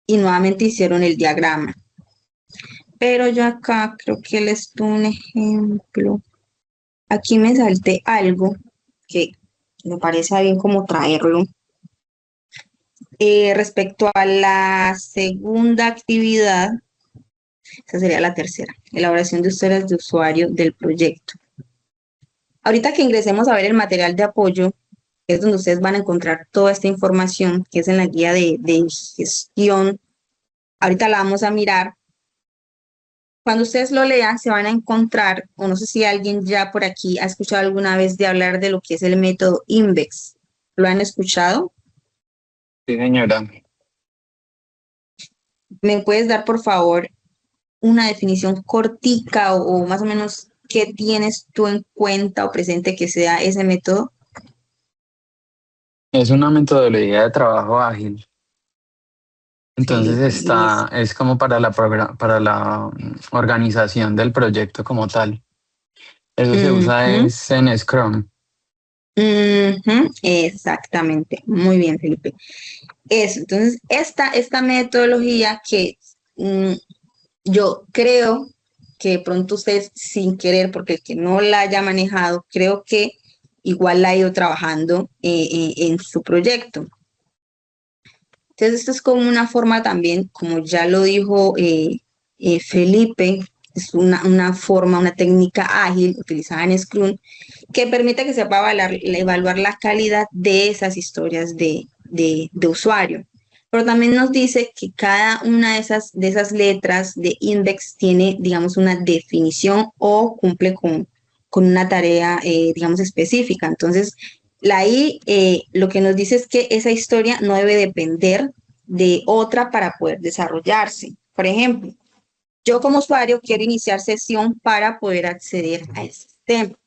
y nuevamente hicieron el diagrama. Pero yo acá creo que les doy un ejemplo. Aquí me salté algo que me parece bien como traerlo. Respecto a la segunda actividad, esa sería la tercera, elaboración de historias de usuario del proyecto. Ahorita que ingresemos a ver el material de apoyo, que es donde ustedes van a encontrar toda esta información, que es en la guía de gestión, ahorita la vamos a mirar. Cuando ustedes lo lean, se van a encontrar, o no sé si alguien ya por aquí ha escuchado alguna vez de hablar de lo que es el método INVEX. ¿Lo han escuchado? Sí, señora. ¿Me puedes dar, por favor, una definición cortica o más o menos qué tienes tú en cuenta o presente que sea ese método? Es una metodología de trabajo ágil. Entonces es como para para la organización del proyecto como tal. Eso se usa es en Scrum. Exactamente. Muy bien, Felipe. Eso. Entonces, esta metodología que yo creo que de pronto ustedes sin querer, porque el que no la haya manejado, creo que igual la ha ido trabajando en su proyecto. Entonces, esto es como una forma también, como ya lo dijo Felipe, es una forma, una técnica ágil utilizada en Scrum que permite que se pueda evaluar la calidad de esas historias de usuario. Pero también nos dice que cada una de esas letras de index tiene, digamos, una definición o cumple con una tarea, digamos, específica. Entonces, la I lo que nos dice es que esa historia no debe depender de otra para poder desarrollarse. Por ejemplo, yo como usuario quiero iniciar sesión para poder acceder al sistema.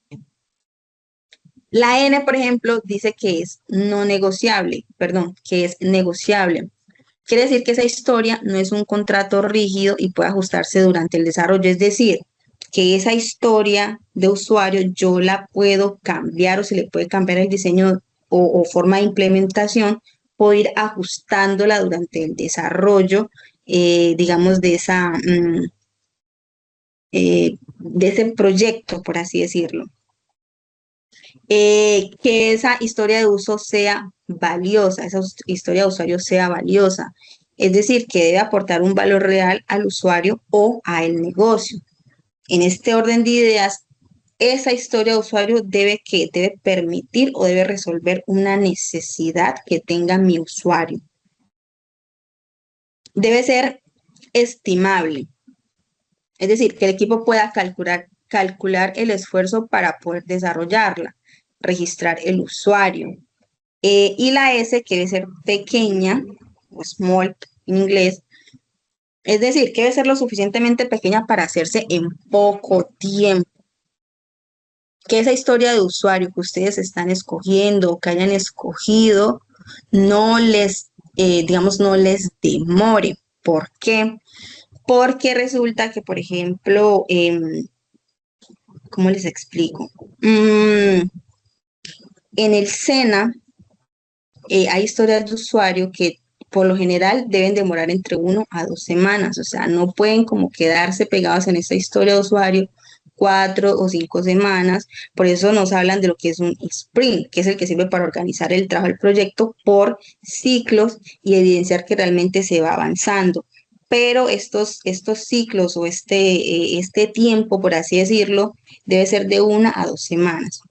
La N, por ejemplo, dice que es no negociable, perdón, que es negociable. Quiere decir que esa historia no es un contrato rígido y puede ajustarse durante el desarrollo. Es decir, que esa historia de usuario yo la puedo cambiar o se le puede cambiar el diseño o forma de implementación, puedo ir ajustándola durante el desarrollo, digamos, de ese proyecto, por así decirlo. Que esa historia de uso sea valiosa, esa historia de usuario sea valiosa. Es decir, que debe aportar un valor real al usuario o al negocio. En este orden de ideas, esa historia de usuario debe permitir o debe resolver una necesidad que tenga mi usuario. Debe ser estimable. Es decir, que el equipo pueda calcular el esfuerzo para poder desarrollarla, registrar el usuario. Y la S que debe ser pequeña, o small en inglés, es decir, que debe ser lo suficientemente pequeña para hacerse en poco tiempo. Que esa historia de usuario que ustedes están escogiendo o que hayan escogido no les, digamos, no les demore. ¿Por qué? Porque resulta que, por ejemplo, ¿cómo les explico? En el SENA hay historias de usuario que por lo general deben demorar entre 1 a 2 semanas, o sea, no pueden como quedarse pegados en esta historia de usuario 4 o 5 semanas, por eso nos hablan de lo que es un sprint, que es el que sirve para organizar el trabajo del proyecto por ciclos y evidenciar que realmente se va avanzando. Pero estos ciclos o este tiempo, por así decirlo, debe ser de 1 a 2 semanas.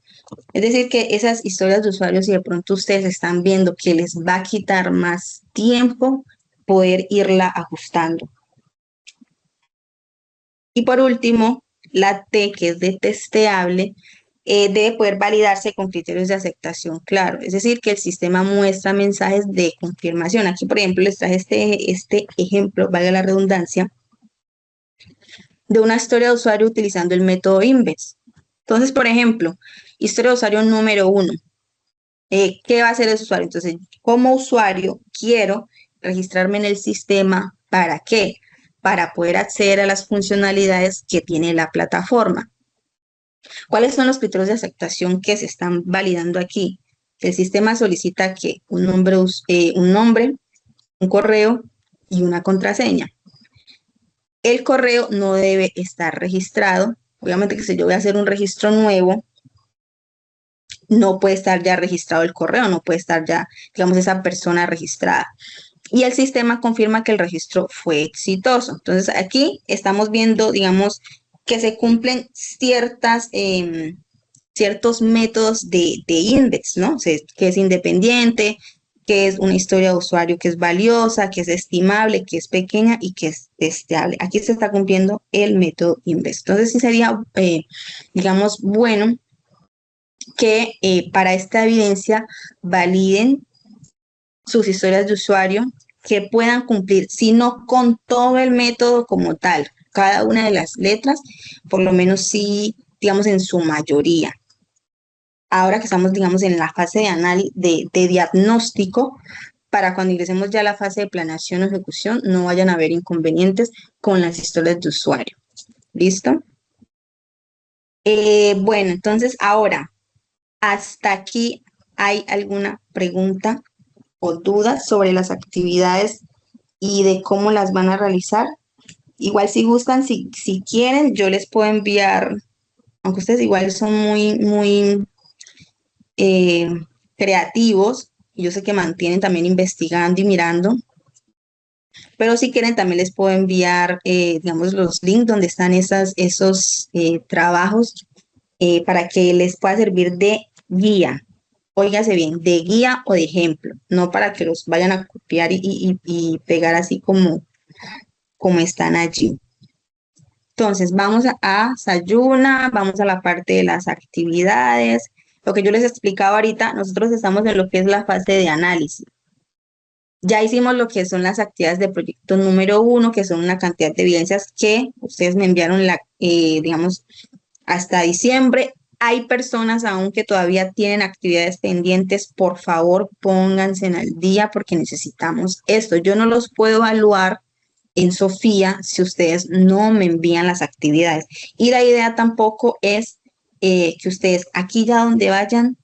Es decir, que esas historias de usuarios, si de pronto ustedes están viendo que les va a quitar más tiempo, poder irla ajustando. Y por último, la T, que es de testeable, debe poder validarse con criterios de aceptación claro. Es decir, que el sistema muestra mensajes de confirmación. Aquí, por ejemplo, les traje este ejemplo, valga la redundancia, de una historia de usuario utilizando el método INVEX. Entonces, por ejemplo, historia de usuario número 1. ¿Qué va a hacer el usuario? Entonces, como usuario, quiero registrarme en el sistema. ¿Para qué? Para poder acceder a las funcionalidades que tiene la plataforma. ¿Cuáles son los criterios de aceptación que se están validando aquí? El sistema solicita que un nombre, un correo y una contraseña. El correo no debe estar registrado. Obviamente que si yo voy a hacer un registro nuevo, no puede estar ya registrado el correo, no puede estar ya, digamos, esa persona registrada. Y el sistema confirma que el registro fue exitoso. Entonces, aquí estamos viendo, digamos, que se cumplen ciertas ciertos métodos de index, ¿no? O sea, que es independiente, que es una historia de usuario que es valiosa, que es estimable, que es pequeña y que es testeable. Aquí se está cumpliendo el método index. Entonces sí sería, digamos, bueno que para esta evidencia validen sus historias de usuario, que puedan cumplir, si no con todo el método como tal, cada una de las letras, por lo menos sí, digamos, en su mayoría. Ahora que estamos, digamos, en la fase de diagnóstico, para cuando ingresemos ya a la fase de planeación o ejecución, no vayan a haber inconvenientes con las historias de usuario. ¿Listo? Bueno, entonces ahora, hasta aquí, ¿hay alguna pregunta o dudas sobre las actividades y de cómo las van a realizar? Igual si gustan, si quieren, yo les puedo enviar, aunque ustedes igual son muy creativos, y yo sé que mantienen también investigando y mirando, pero si quieren también les puedo enviar, digamos, los links donde están esos trabajos para que les pueda servir de guía. Óigase bien, de guía o de ejemplo, no para que los vayan a copiar y pegar así como están allí. Entonces, vamos a Sayuna, vamos a la parte de las actividades. Lo que yo les explicaba ahorita, nosotros estamos en lo que es la fase de análisis. Ya hicimos lo que son las actividades de proyecto número 1, que son una cantidad de evidencias que ustedes me enviaron, digamos, hasta diciembre. Hay personas aún que todavía tienen actividades pendientes. Por favor, pónganse al día porque necesitamos esto. Yo no los puedo evaluar en Sofía si ustedes no me envían las actividades. Y la idea tampoco es que ustedes aquí ya donde vayan,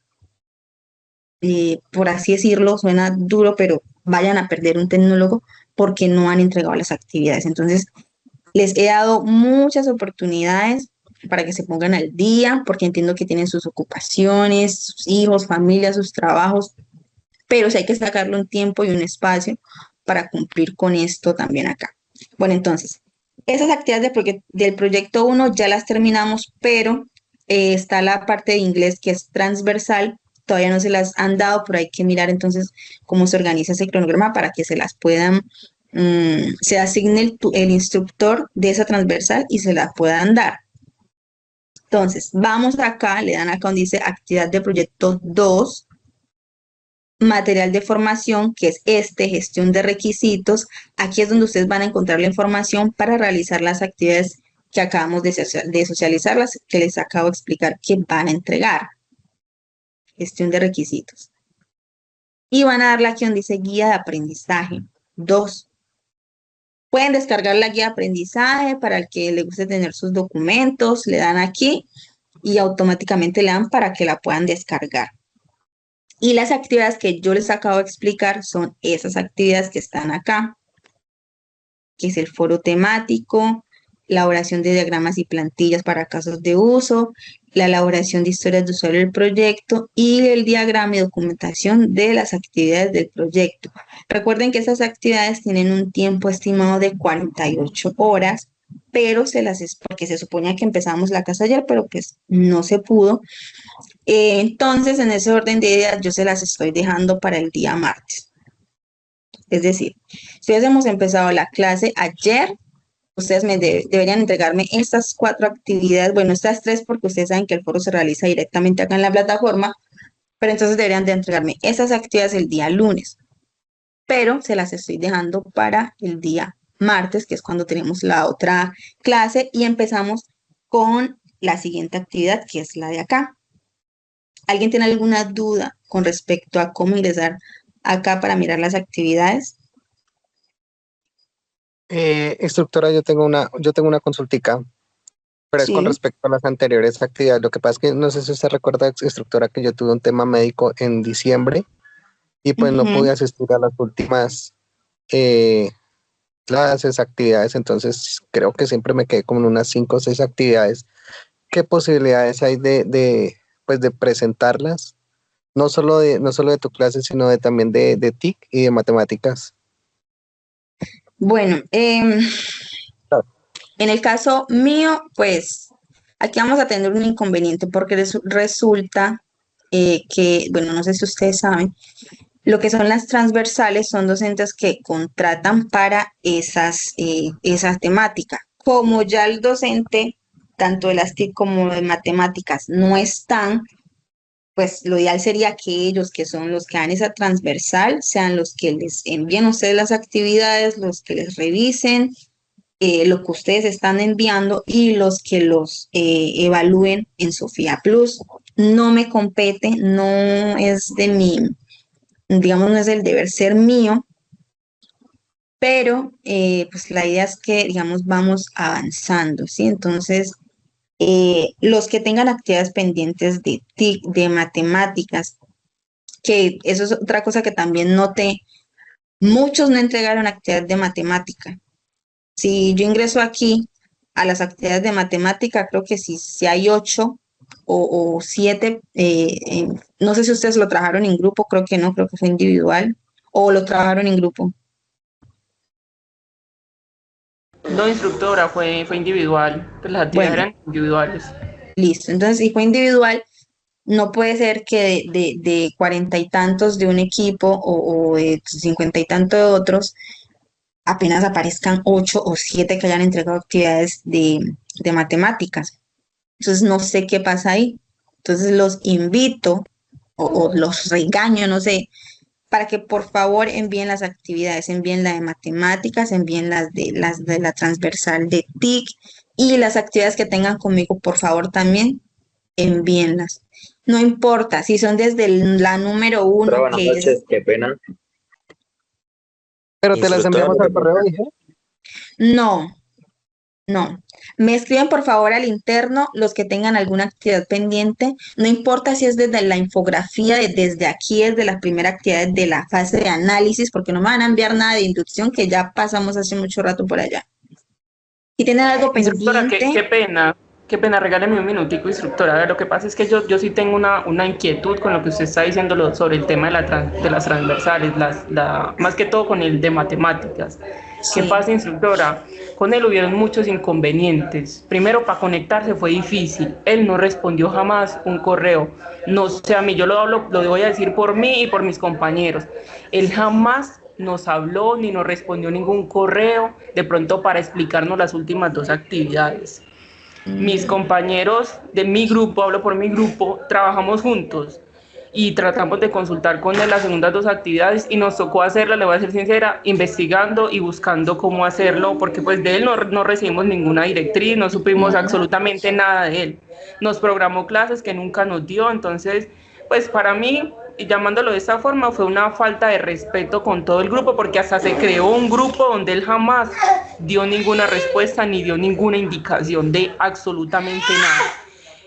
por así decirlo, suena duro, pero vayan a perder un tecnólogo porque no han entregado las actividades. Entonces, les he dado muchas oportunidades para que se pongan al día, porque entiendo que tienen sus ocupaciones, sus hijos, familias, sus trabajos, pero sí hay que sacarle un tiempo y un espacio para cumplir con esto también acá. Bueno, entonces, esas actividades del proyecto 1 ya las terminamos, pero está la parte de inglés que es transversal, todavía no se las han dado, pero hay que mirar entonces cómo se organiza ese cronograma para que se las puedan, se asigne el instructor de esa transversal y se la puedan dar. Entonces, vamos acá, le dan acá donde dice actividad de proyecto 2, material de formación, que es gestión de requisitos. Aquí es donde ustedes van a encontrar la información para realizar las actividades que acabamos de socializar, las que les acabo de explicar que van a entregar. Gestión de requisitos. Y van a darle aquí donde dice guía de aprendizaje 2. Pueden descargar la guía de aprendizaje para el que le guste tener sus documentos, le dan aquí y automáticamente le dan para que la puedan descargar. Y las actividades que yo les acabo de explicar son esas actividades que están acá, que es el foro temático, la elaboración de diagramas y plantillas para casos de uso, la elaboración de historias de usuario del proyecto y el diagrama y documentación de las actividades del proyecto. Recuerden que esas actividades tienen un tiempo estimado de 48 horas, pero porque se suponía que empezamos la clase ayer, pero pues no se pudo. Entonces, en ese orden de ideas, yo se las estoy dejando para el día martes. Es decir, si hubiésemos empezado la clase ayer, ustedes deberían entregarme estas 4 actividades, bueno, estas 3 porque ustedes saben que el foro se realiza directamente acá en la plataforma, pero entonces deberían de entregarme esas actividades el día lunes, pero se las estoy dejando para el día martes, que es cuando tenemos la otra clase y empezamos con la siguiente actividad, que es la de acá. ¿Alguien tiene alguna duda con respecto a cómo ingresar acá para mirar las actividades? Instructora, yo tengo una consultica, pero es con respecto a las anteriores actividades. Lo que pasa es que no sé si usted recuerda, instructora, que yo tuve un tema médico en diciembre y pues no pude asistir a las últimas clases, actividades, entonces creo que siempre me quedé como en unas 5 o 6 actividades. ¿Qué posibilidades hay de presentarlas? No solo de tu clase, sino también de TIC y de matemáticas. Bueno, en el caso mío, pues Aquí vamos a tener un inconveniente porque resulta que, bueno, no sé si ustedes saben, lo que son las transversales son docentes que contratan para esa temática. Como ya el docente, tanto de las TIC como de matemáticas, no están, pues lo ideal sería que ellos, que son los que dan esa transversal, sean los que les envíen a ustedes las actividades, los que les revisen lo que ustedes están enviando y los que los evalúen en Sofía Plus. No me compete, no es de mi, digamos, no es el deber ser mío, pero pues la idea es que, digamos, vamos avanzando, ¿sí? Entonces, los que tengan actividades pendientes de TIC, de matemáticas, que eso es otra cosa que también noté, muchos no entregaron actividad de matemática. Si yo ingreso aquí a las actividades de matemática, creo que si hay 8 o 7, no sé si ustedes lo trabajaron en grupo, creo que no, creo que fue individual, o lo trabajaron en grupo. No, instructora, fue individual, pues las actividades Bueno, eran individuales. listo. Entonces, si fue individual, no puede ser que de 40 y tantos de un equipo o de 50 y tantos de otros, apenas aparezcan 8 o 7 que hayan entregado actividades de matemáticas. Entonces no sé qué pasa ahí. Entonces los invito o los regaño, no sé, para que por favor envíen las actividades, envíen la de matemáticas, envíen las de la transversal de TIC y las actividades que tengan conmigo, por favor también envíenlas. No importa si son desde la número Pero 1 buenas que es. noches, qué pena. Pero te las Instructora, enviamos lo que al correo, pasa- dije. No, no. Me escriben por favor al interno los que tengan alguna actividad pendiente. No importa si es desde la infografía, desde aquí, desde la primera actividad de la fase de análisis, porque no me van a enviar nada de inducción que ya pasamos hace mucho rato por allá. Si tienen algo Instructora, pendiente, qué pena, regáleme un minutico, instructora. A ver, lo que pasa es que yo sí tengo una inquietud con lo que usted está diciendo sobre el tema de las transversales, más que todo con el de matemáticas. ¿Qué sí. pasa, instructora? Con él hubieron muchos inconvenientes. Primero, para conectarse fue difícil. Él no respondió jamás un correo. No sé, a mí, yo lo voy a decir por mí y por mis compañeros. Él jamás nos habló ni nos respondió ningún correo, de pronto para explicarnos las últimas 2 actividades. Mis compañeros de mi grupo, hablo por mi grupo, trabajamos juntos y tratamos de consultar con él las segundas 2 actividades y nos tocó hacerla, le voy a ser sincera, investigando y buscando cómo hacerlo, porque pues de él no recibimos ninguna directriz, no supimos absolutamente nada de él. Nos programó clases que nunca nos dio, entonces pues para mí, y llamándolo de esta forma, fue una falta de respeto con todo el grupo, porque hasta se creó un grupo donde él jamás dio ninguna respuesta ni dio ninguna indicación de absolutamente nada.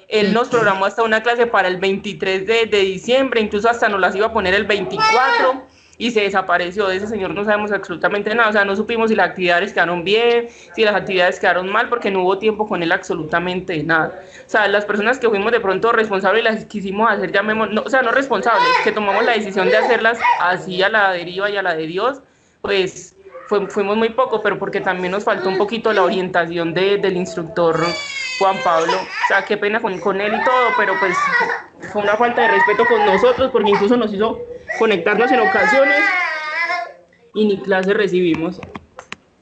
Él nos programó hasta una clase para el 23 de diciembre, incluso hasta nos las iba a poner el 24 y se desapareció. De ese señor no sabemos absolutamente nada, o sea, no supimos si las actividades quedaron bien, si las actividades quedaron mal, porque no hubo tiempo con él absolutamente nada. O sea, las personas que fuimos de pronto responsables y las quisimos hacer, no responsables, que tomamos la decisión de hacerlas así a la deriva y a la de Dios, pues fuimos muy poco, pero porque también nos faltó un poquito la orientación del instructor Juan Pablo. O sea, qué pena con él y todo, pero pues fue una falta de respeto con nosotros, porque incluso nos hizo conectarnos en ocasiones y ni clase recibimos.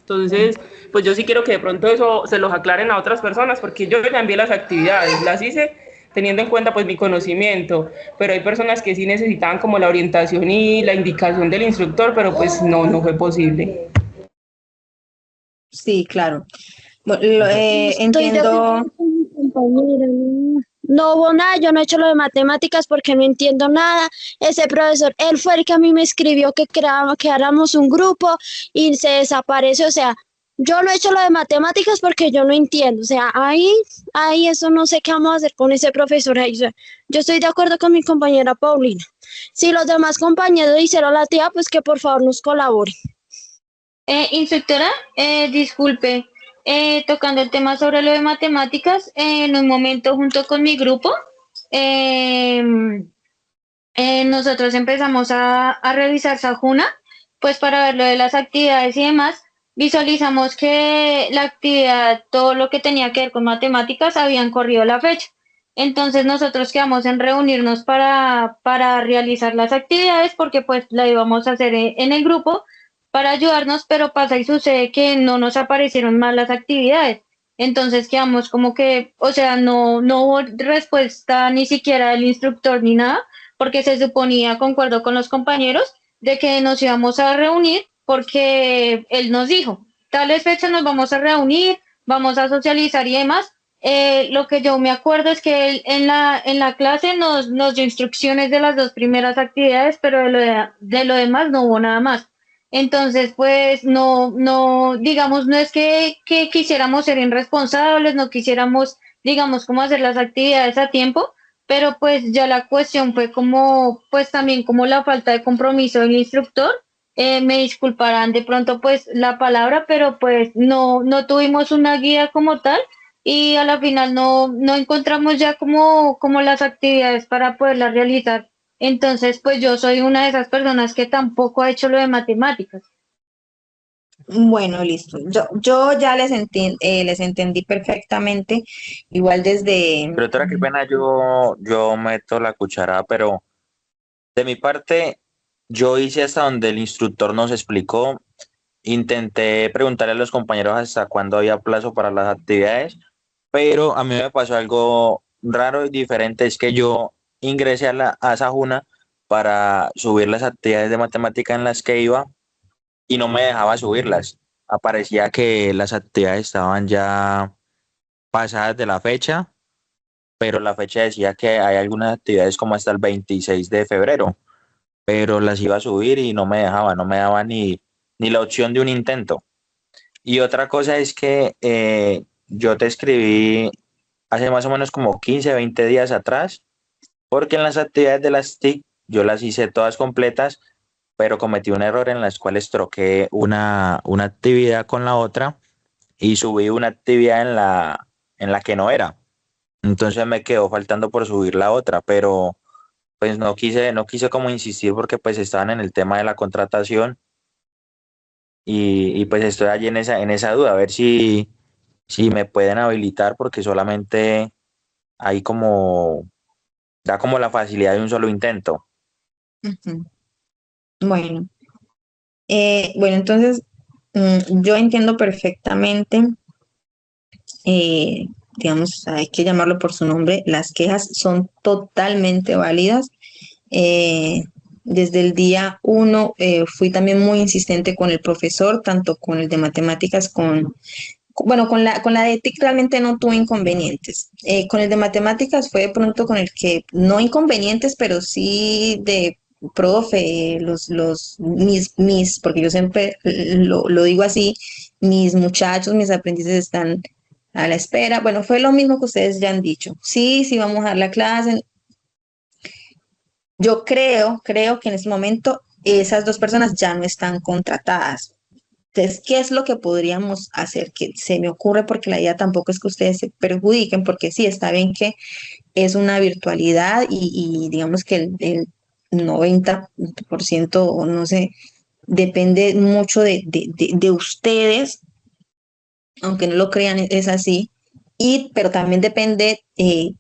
Entonces, pues yo sí quiero que de pronto eso se los aclaren a otras personas, porque yo ya envié las actividades, las hice teniendo en cuenta pues mi conocimiento, pero hay personas que sí necesitaban como la orientación y la indicación del instructor, pero pues no fue posible. Sí, claro. Entiendo. No hubo nada, yo no he hecho lo de matemáticas porque no entiendo nada. Ese profesor, él fue el que a mí me escribió que creáramos un grupo y se desapareció. O sea, yo no he hecho lo de matemáticas porque yo no entiendo. O sea, ahí eso no sé qué vamos a hacer con ese profesor ahí. O sea, yo estoy de acuerdo con mi compañera Paulina. Si los demás compañeros hicieron la tía, pues que por favor nos colaboren. Instructora, disculpe, tocando el tema sobre lo de matemáticas, en un momento junto con mi grupo, nosotros empezamos a revisar Sajuna, pues para ver lo de las actividades y demás, visualizamos que la actividad, todo lo que tenía que ver con matemáticas, habían corrido la fecha. Entonces nosotros quedamos en reunirnos para realizar las actividades porque pues la íbamos a hacer en el grupo para ayudarnos, pero pasa y sucede que no nos aparecieron más las actividades. Entonces quedamos como que, o sea, no hubo respuesta ni siquiera del instructor ni nada, porque se suponía, concuerdo con los compañeros, de que nos íbamos a reunir porque él nos dijo, tales fechas nos vamos a reunir, vamos a socializar y demás. Lo que yo me acuerdo es que él en la clase nos dio instrucciones de las dos primeras actividades, pero de lo demás no hubo nada más. Entonces, pues digamos, no es que quisiéramos ser irresponsables, no quisiéramos, digamos, cómo hacer las actividades a tiempo, pero pues ya la cuestión fue como, pues también como la falta de compromiso del instructor. Me disculparán de pronto pues la palabra, pero pues no tuvimos una guía como tal y a la final no encontramos ya como las actividades para poderlas realizar. Entonces, pues yo soy una de esas personas que tampoco ha hecho lo de matemáticas. Bueno, listo. Yo ya les entendí perfectamente. Igual desde... Pero otra que pena, yo meto la cuchara, pero de mi parte, yo hice hasta donde el instructor nos explicó. Intenté preguntarle a los compañeros hasta cuándo había plazo para las actividades, pero a mí me pasó algo raro y diferente, es que yo ingresé a Sajuna para subir las actividades de matemática en las que iba y no me dejaba subirlas. Aparecía que las actividades estaban ya pasadas de la fecha, pero la fecha decía que hay algunas actividades como hasta el 26 de febrero, pero las iba a subir y no me dejaba, no me daba ni la opción de un intento. Y otra cosa es que yo te escribí hace más o menos como 15, 20 días atrás, porque en las actividades de las TIC yo las hice todas completas, pero cometí un error en las cuales troqué una actividad con la otra y subí una actividad en la que no era. Entonces me quedó faltando por subir la otra, pero pues no quise como insistir porque pues estaban en el tema de la contratación y pues estoy allí en esa duda, a ver si me pueden habilitar porque solamente hay da como la facilidad de un solo intento. Ujú. Bueno, entonces yo entiendo perfectamente, digamos, hay que llamarlo por su nombre, las quejas son totalmente válidas. Eh, Desde el día 1 fui también muy insistente con el profesor, tanto con el de matemáticas, con la de TIC realmente no tuve inconvenientes. Con el de matemáticas fue de pronto con el que, no inconvenientes, pero sí de profe, porque yo siempre lo digo así, mis muchachos, mis aprendices están a la espera. Bueno, fue lo mismo que ustedes ya han dicho. Sí, sí, vamos a dar la clase. Yo creo que en este momento esas dos personas ya no están contratadas. Entonces, ¿qué es lo que podríamos hacer? Que se me ocurre, porque la idea tampoco es que ustedes se perjudiquen, porque sí, está bien que es una virtualidad y digamos que el 90%, o no sé, depende mucho de ustedes, aunque no lo crean, es así. Pero también depende del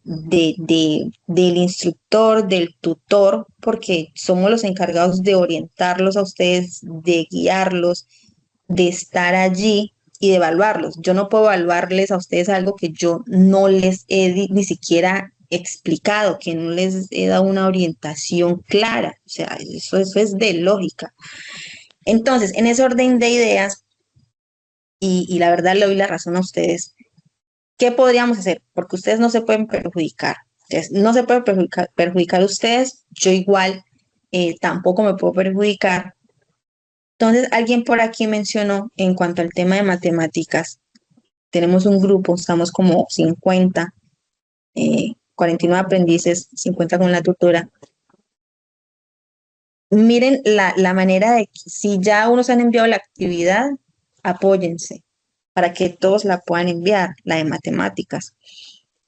instructor, del tutor, porque somos los encargados de orientarlos a ustedes, de guiarlos, de estar allí y de evaluarlos. Yo no puedo evaluarles a ustedes algo que yo no les he ni siquiera explicado, que no les he dado una orientación clara. O sea, eso es de lógica. Entonces, en ese orden de ideas, y la verdad le doy la razón a ustedes, ¿qué podríamos hacer? Porque ustedes no se pueden perjudicar. Entonces, no se pueden perjudicar ustedes, yo igual tampoco me puedo perjudicar. Entonces, alguien por aquí mencionó en cuanto al tema de matemáticas, tenemos un grupo, estamos como 50, 49 aprendices, 50 con la tutora. Miren la manera de que si ya unos han enviado la actividad, apóyense para que todos la puedan enviar, la de matemáticas.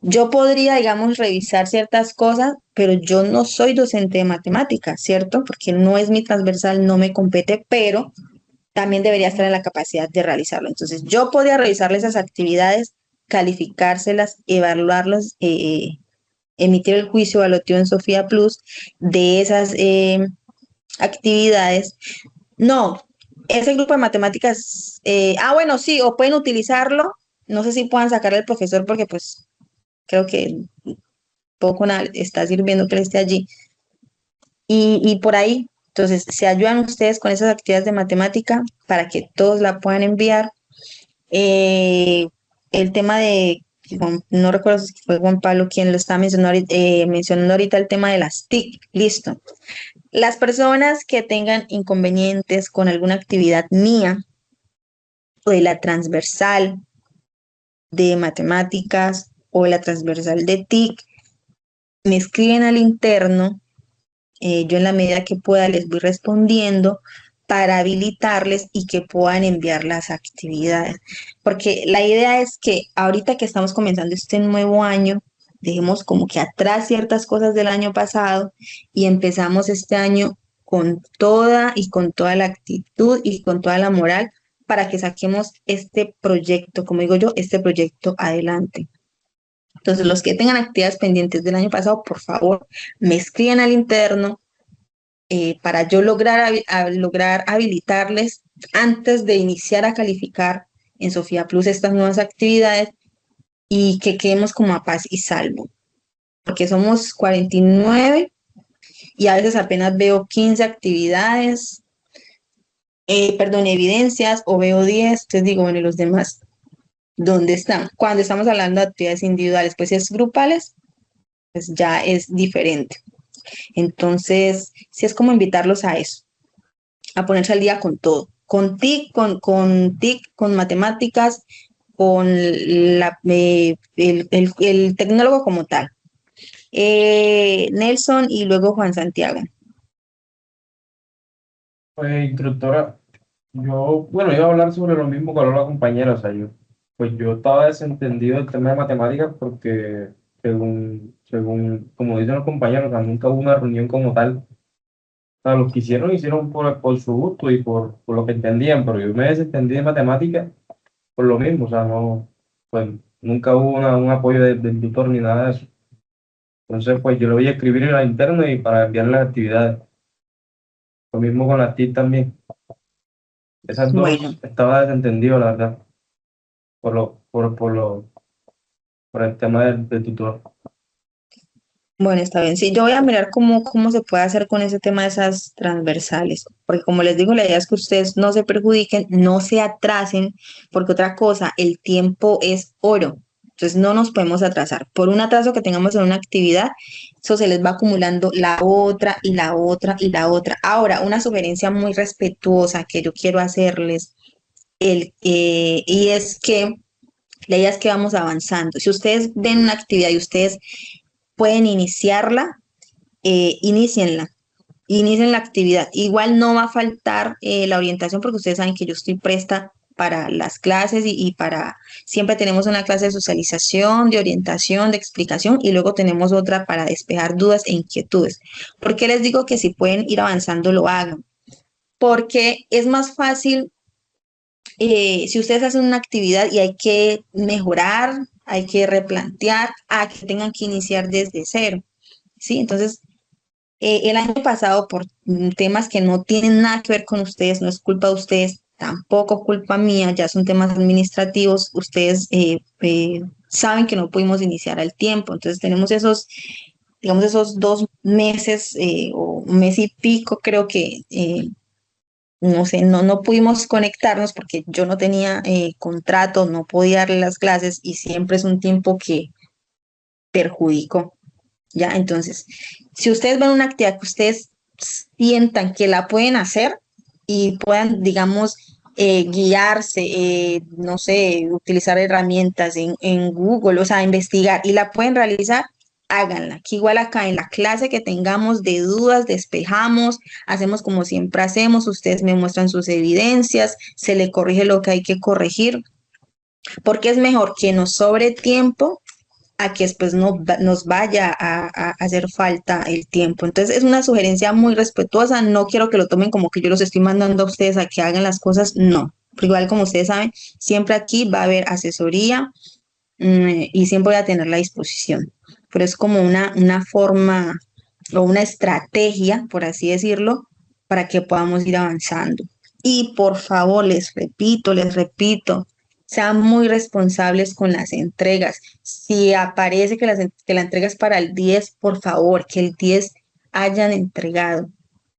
Yo podría, digamos, revisar ciertas cosas, pero yo no soy docente de matemáticas, ¿cierto? Porque no es mi transversal, no me compete, pero también debería estar en la capacidad de realizarlo. Entonces, yo podría realizarle esas actividades, calificárselas, evaluarlas, emitir el juicio evaluativo en Sofía Plus de esas actividades. No, ese grupo de matemáticas, bueno, sí, o pueden utilizarlo, no sé si puedan sacarle al profesor porque pues creo que poco nada está sirviendo que él esté allí. Y por ahí, entonces, se ayudan ustedes con esas actividades de matemática para que todos la puedan enviar. El tema de, no recuerdo si fue Juan Pablo quien lo está mencionando ahorita, el tema de las TIC, listo. Las personas que tengan inconvenientes con alguna actividad mía o de la transversal de matemáticas o de la transversal de TIC, me escriben al interno, yo en la medida que pueda les voy respondiendo para habilitarles y que puedan enviar las actividades. Porque la idea es que ahorita que estamos comenzando este nuevo año, dejemos como que atrás ciertas cosas del año pasado y empezamos este año con toda la actitud y con toda la moral para que saquemos este proyecto, como digo yo, este proyecto adelante. Entonces, los que tengan actividades pendientes del año pasado, por favor, me escriban al interno para yo lograr habilitarles antes de iniciar a calificar en Sofía Plus estas nuevas actividades y que quedemos como a paz y salvo. Porque somos 49 y a veces apenas veo 15 actividades, evidencias, o veo 10, entonces digo, bueno, ¿y los demás dónde están? Cuando estamos hablando de actividades individuales, pues si es grupales, pues ya es diferente. Entonces, sí es como invitarlos a eso, a ponerse al día con todo, con TIC, con matemáticas, con el tecnólogo como tal. Nelson y luego Juan Santiago. Pues, instructora, yo, bueno, iba a hablar sobre lo mismo que habló la compañera, o sea, yo estaba desentendido del tema de matemáticas porque, como dicen los compañeros, o sea, nunca hubo una reunión como tal. O sea, los que hicieron por su gusto y por lo que entendían, pero yo me desentendí de matemáticas por lo mismo, o sea, no, pues nunca hubo un apoyo del tutor ni nada de eso. Entonces, pues yo le voy a escribir en la interna y para enviar las actividades. Lo mismo con las TIC también. Esas dos estaba desentendido, la verdad, por el tema del tutor. Bueno, está bien. Sí, yo voy a mirar cómo se puede hacer con ese tema de esas transversales, porque como les digo, la idea es que ustedes no se perjudiquen, no se atrasen, porque otra cosa, el tiempo es oro. Entonces no nos podemos atrasar. Por un atraso que tengamos en una actividad, eso se les va acumulando la otra y la otra y la otra. Ahora, una sugerencia muy respetuosa que yo quiero hacerles, y es que la idea es que vamos avanzando. Si ustedes ven una actividad y ustedes pueden iniciarla, inicien la actividad. Igual no va a faltar la orientación porque ustedes saben que yo estoy presta para las clases y siempre tenemos una clase de socialización, de orientación, de explicación y luego tenemos otra para despejar dudas e inquietudes. ¿Por qué les digo que si pueden ir avanzando lo hagan? Porque es más fácil si ustedes hacen una actividad y hay que mejorar, hay que replantear, a que tengan que iniciar desde cero, ¿sí? Entonces, el año pasado, por temas que no tienen nada que ver con ustedes, no es culpa de ustedes, tampoco culpa mía, ya son temas administrativos, ustedes saben que no pudimos iniciar al tiempo, entonces tenemos esos 2 meses o un mes y pico, creo que no sé, no pudimos conectarnos porque yo no tenía contrato, no podía darle las clases y siempre es un tiempo que perjudicó, ¿ya? Entonces, si ustedes ven una actividad que ustedes sientan que la pueden hacer y puedan, digamos, guiarse, no sé, utilizar herramientas en Google, o sea, investigar y la pueden realizar, háganla, que igual acá en la clase que tengamos de dudas, despejamos, hacemos como siempre hacemos, ustedes me muestran sus evidencias, se le corrige lo que hay que corregir, porque es mejor que nos sobre tiempo a que después nos vaya a hacer falta el tiempo. Entonces es una sugerencia muy respetuosa, no quiero que lo tomen como que yo los estoy mandando a ustedes a que hagan las cosas, no. Pero igual como ustedes saben, siempre aquí va a haber asesoría y siempre voy a tener la disposición. Pero es como una forma o una estrategia, por así decirlo, para que podamos ir avanzando. Y por favor, les repito, sean muy responsables con las entregas. Si aparece que la entrega es para el 10, por favor, que el 10 hayan entregado,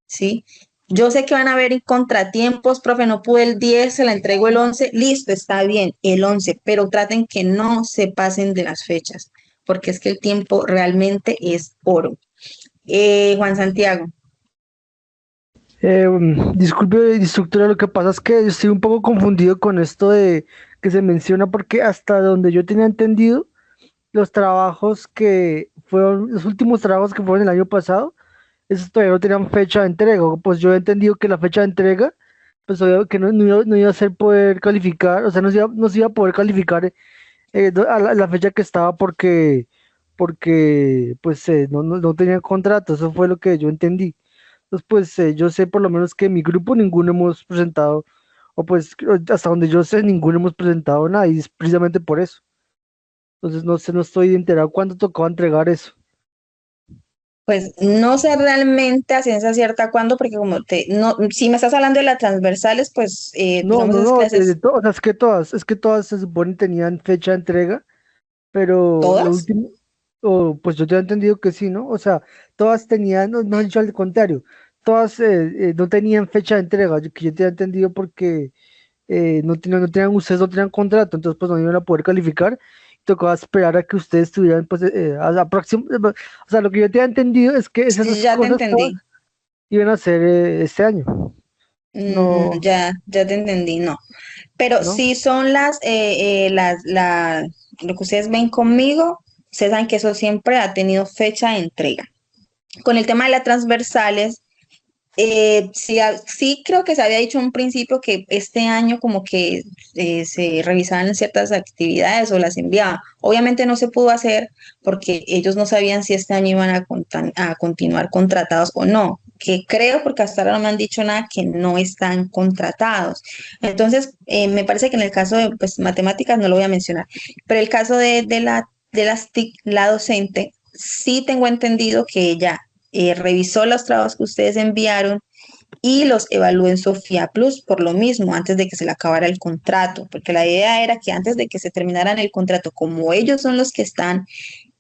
¿sí? Yo sé que van a haber contratiempos, profe, no pude el 10, se la entrego el 11, listo, está bien, el 11, pero traten que no se pasen de las fechas, porque es que el tiempo realmente es oro. Juan Santiago. Disculpe, instructora, lo que pasa es que estoy un poco confundido con esto de que se menciona, porque hasta donde yo tenía entendido, los trabajos que fueron, los últimos trabajos que fueron el año pasado, esos todavía no tenían fecha de entrega. Pues yo he entendido que la fecha de entrega, pues que no iba a ser poder calificar, o sea, no se iba a poder calificar a la fecha que estaba porque pues no tenían contrato, eso fue lo que yo entendí. Entonces, pues yo sé por lo menos que en mi grupo ninguno hemos presentado, o pues hasta donde yo sé, ninguno hemos presentado nada, y es precisamente por eso. Entonces, no sé, no estoy enterado cuándo tocó entregar eso. Pues no sé realmente a ciencia cierta cuándo, porque si me estás hablando de las transversales, pues No, digamos no, esas no, clases, o sea, es que todas se supone tenían fecha de entrega, pero lo ¿todas? último, pues yo te he entendido que sí, ¿no? O sea, todas tenían, no han dicho al contrario, todas no tenían fecha de entrega, que yo te he entendido porque ustedes no tenían contrato, entonces pues no iban a poder calificar, tocaba esperar a que ustedes tuvieran, pues, a la próxima, o sea, lo que yo te he entendido es que esas dos Ya te cosas todas entendí. iban a ser este año, no, Ya te entendí, no. Pero ¿no? sí son lo que ustedes ven conmigo, ustedes saben que eso siempre ha tenido fecha de entrega. Con el tema de las transversales, sí creo que se había dicho en un principio que este año como que se revisaban ciertas actividades o las enviaban. Obviamente no se pudo hacer porque ellos no sabían si este año iban a continuar contratados o no, que creo porque hasta ahora no me han dicho nada que no están contratados. Entonces, me parece que en el caso de pues, matemáticas no lo voy a mencionar, pero el caso de las TIC, la docente, sí tengo entendido que ella revisó los trabajos que ustedes enviaron y los evaluó en Sofía Plus por lo mismo, antes de que se le acabara el contrato, porque la idea era que antes de que se terminaran el contrato, como ellos son los que están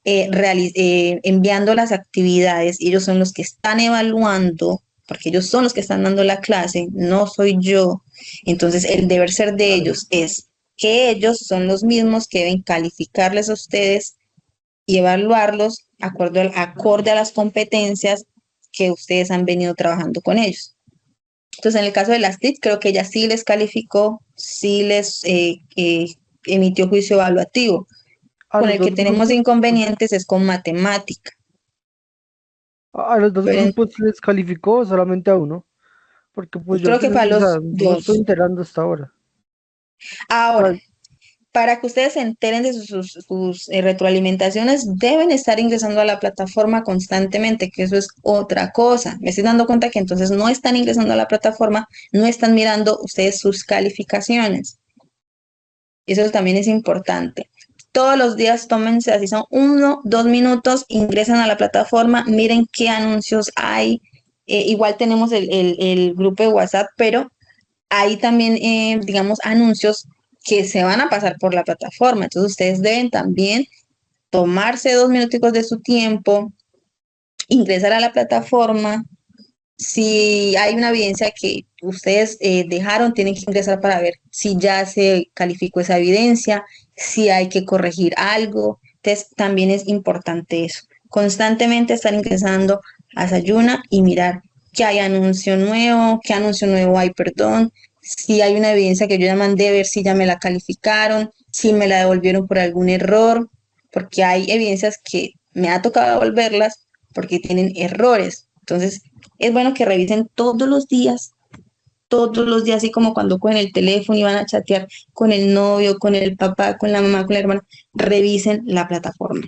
enviando las actividades, ellos son los que están evaluando, porque ellos son los que están dando la clase, no soy yo. Entonces, el deber ser de ellos es que ellos son los mismos que deben calificarles a ustedes y evaluarlos acorde a las competencias que ustedes han venido trabajando con ellos. Entonces, en el caso de las TIC, creo que ella sí les calificó, sí les emitió juicio evaluativo. A Con los el que dos tenemos grupos, inconvenientes es con matemática. a los dos Pero grupos les calificó, o solamente a uno, porque pues yo creo que apenas, para o sea, los no me estoy dos. enterando hasta ahora. O Ahora, sea, para que ustedes se enteren de sus retroalimentaciones, deben estar ingresando a la plataforma constantemente, que eso es otra cosa. Me estoy dando cuenta que entonces no están ingresando a la plataforma, no están mirando ustedes sus calificaciones. Eso también es importante. Todos los días tómense, así son 1, 2 minutos, ingresen a la plataforma, miren qué anuncios hay. Igual tenemos el grupo de WhatsApp, pero hay también, digamos, anuncios que se van a pasar por la plataforma. Entonces, ustedes deben también tomarse 2 minuticos de su tiempo, ingresar a la plataforma. Si hay una evidencia que ustedes dejaron, tienen que ingresar para ver si ya se calificó esa evidencia, si hay que corregir algo. Entonces, también es importante eso. Constantemente estar ingresando a Sayuna y mirar qué anuncio nuevo hay, perdón, si hay una evidencia que yo ya mandé, ver si ya me la calificaron, si me la devolvieron por algún error, porque hay evidencias que me ha tocado devolverlas porque tienen errores. Entonces, es bueno que revisen todos los días todos los días, así como cuando cogen el teléfono y van a chatear con el novio, con el papá, con la mamá, con la hermana, revisen la plataforma.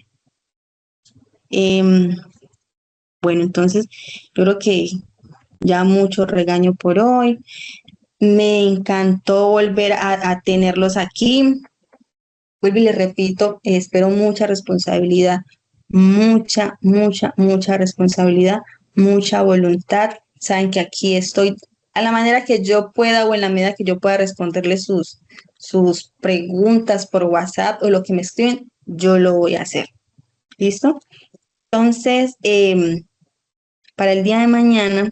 Bueno, entonces yo creo que ya mucho regaño por hoy. Me encantó volver a tenerlos aquí. Vuelvo y les repito, espero mucha responsabilidad, mucha responsabilidad, mucha voluntad. Saben que aquí estoy a la manera que yo pueda o en la medida que yo pueda responderles sus preguntas por WhatsApp o lo que me escriben, yo lo voy a hacer. ¿Listo? Entonces, para el día de mañana,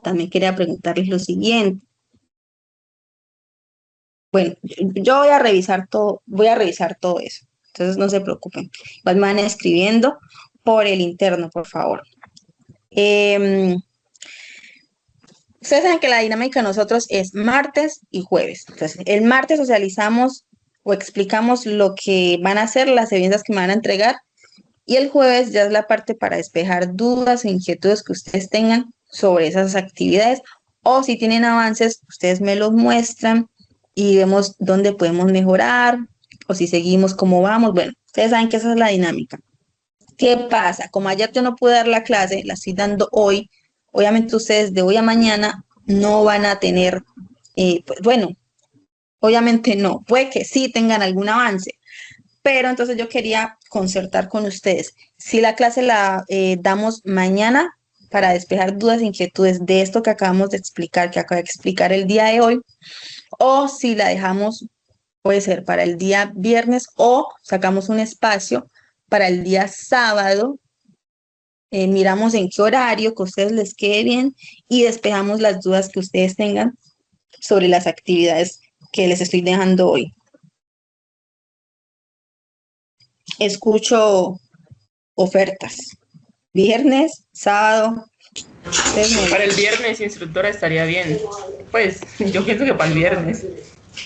también quería preguntarles lo siguiente. Bueno, yo voy a revisar todo eso. Entonces no se preocupen. Van escribiendo por el interno, por favor. Ustedes saben que la dinámica de nosotros es martes y jueves. Entonces, el martes socializamos o explicamos lo que van a hacer, las evidencias que me van a entregar. Y el jueves ya es la parte para despejar dudas e inquietudes que ustedes tengan sobre esas actividades. O si tienen avances, ustedes me los muestran y vemos dónde podemos mejorar o si seguimos como vamos. Bueno, ustedes saben que esa es la dinámica. ¿Qué pasa? Como ayer yo no pude dar la clase, la estoy dando hoy. Obviamente ustedes de hoy a mañana no van a tener, obviamente no. Puede que sí tengan algún avance, pero entonces yo quería concertar con ustedes. Si la clase la damos mañana para despejar dudas e inquietudes de esto que acabamos de explicar, que acabo de explicar el día de hoy, o si la dejamos, puede ser para el día viernes o sacamos un espacio para el día sábado, miramos en qué horario que a ustedes les quede bien y despejamos las dudas que ustedes tengan sobre las actividades que les estoy dejando hoy. Escucho ofertas. Viernes, sábado. Para el viernes, instructora, estaría bien. Pues yo pienso que para el viernes.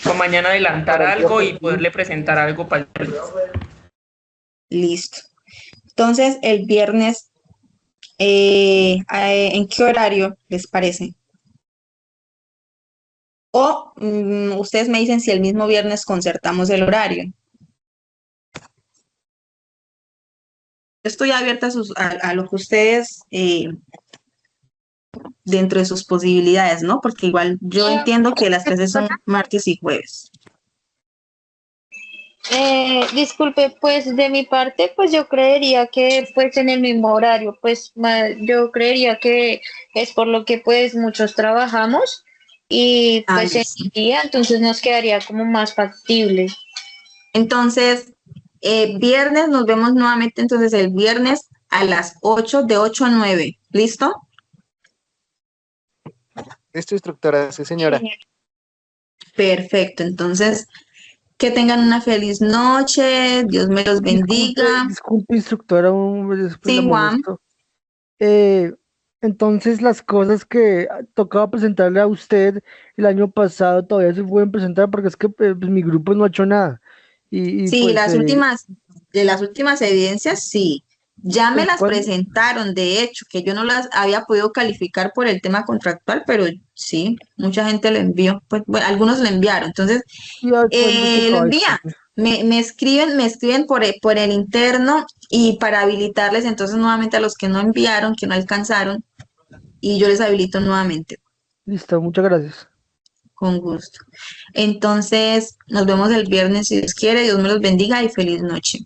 O mañana adelantar algo y poderle presentar algo para el viernes. Listo. Entonces, el viernes, ¿en qué horario les parece? O ustedes me dicen si el mismo viernes concertamos el horario. Estoy abierta a lo que ustedes, dentro de sus posibilidades, ¿no? Porque igual yo entiendo que las clases son martes y jueves. Disculpe, pues de mi parte, pues yo creería que pues en el mismo horario, pues yo creería que es por lo que pues muchos trabajamos y pues en el día, entonces nos quedaría como más factible. Entonces, viernes nos vemos nuevamente, entonces el viernes a las 8, de 8 a 9, ¿listo? Listo, instructora, sí señora. Perfecto, entonces que tengan una feliz noche, Dios me los bendiga. Disculpe, instructora, sí, Juan. Entonces las cosas que tocaba presentarle a usted el año pasado todavía se pueden presentar porque es que pues, mi grupo no ha hecho nada. Sí, pues, de las últimas evidencias, sí. Ya me las presentaron, de hecho, que yo no las había podido calificar por el tema contractual, pero sí, mucha gente lo envió, pues bueno, algunos lo enviaron, entonces lo envían, me escriben por el interno y para habilitarles entonces nuevamente a los que no enviaron, que no alcanzaron, y yo les habilito nuevamente. Listo, muchas gracias. Con gusto. Entonces, nos vemos el viernes si Dios quiere, Dios me los bendiga y feliz noche.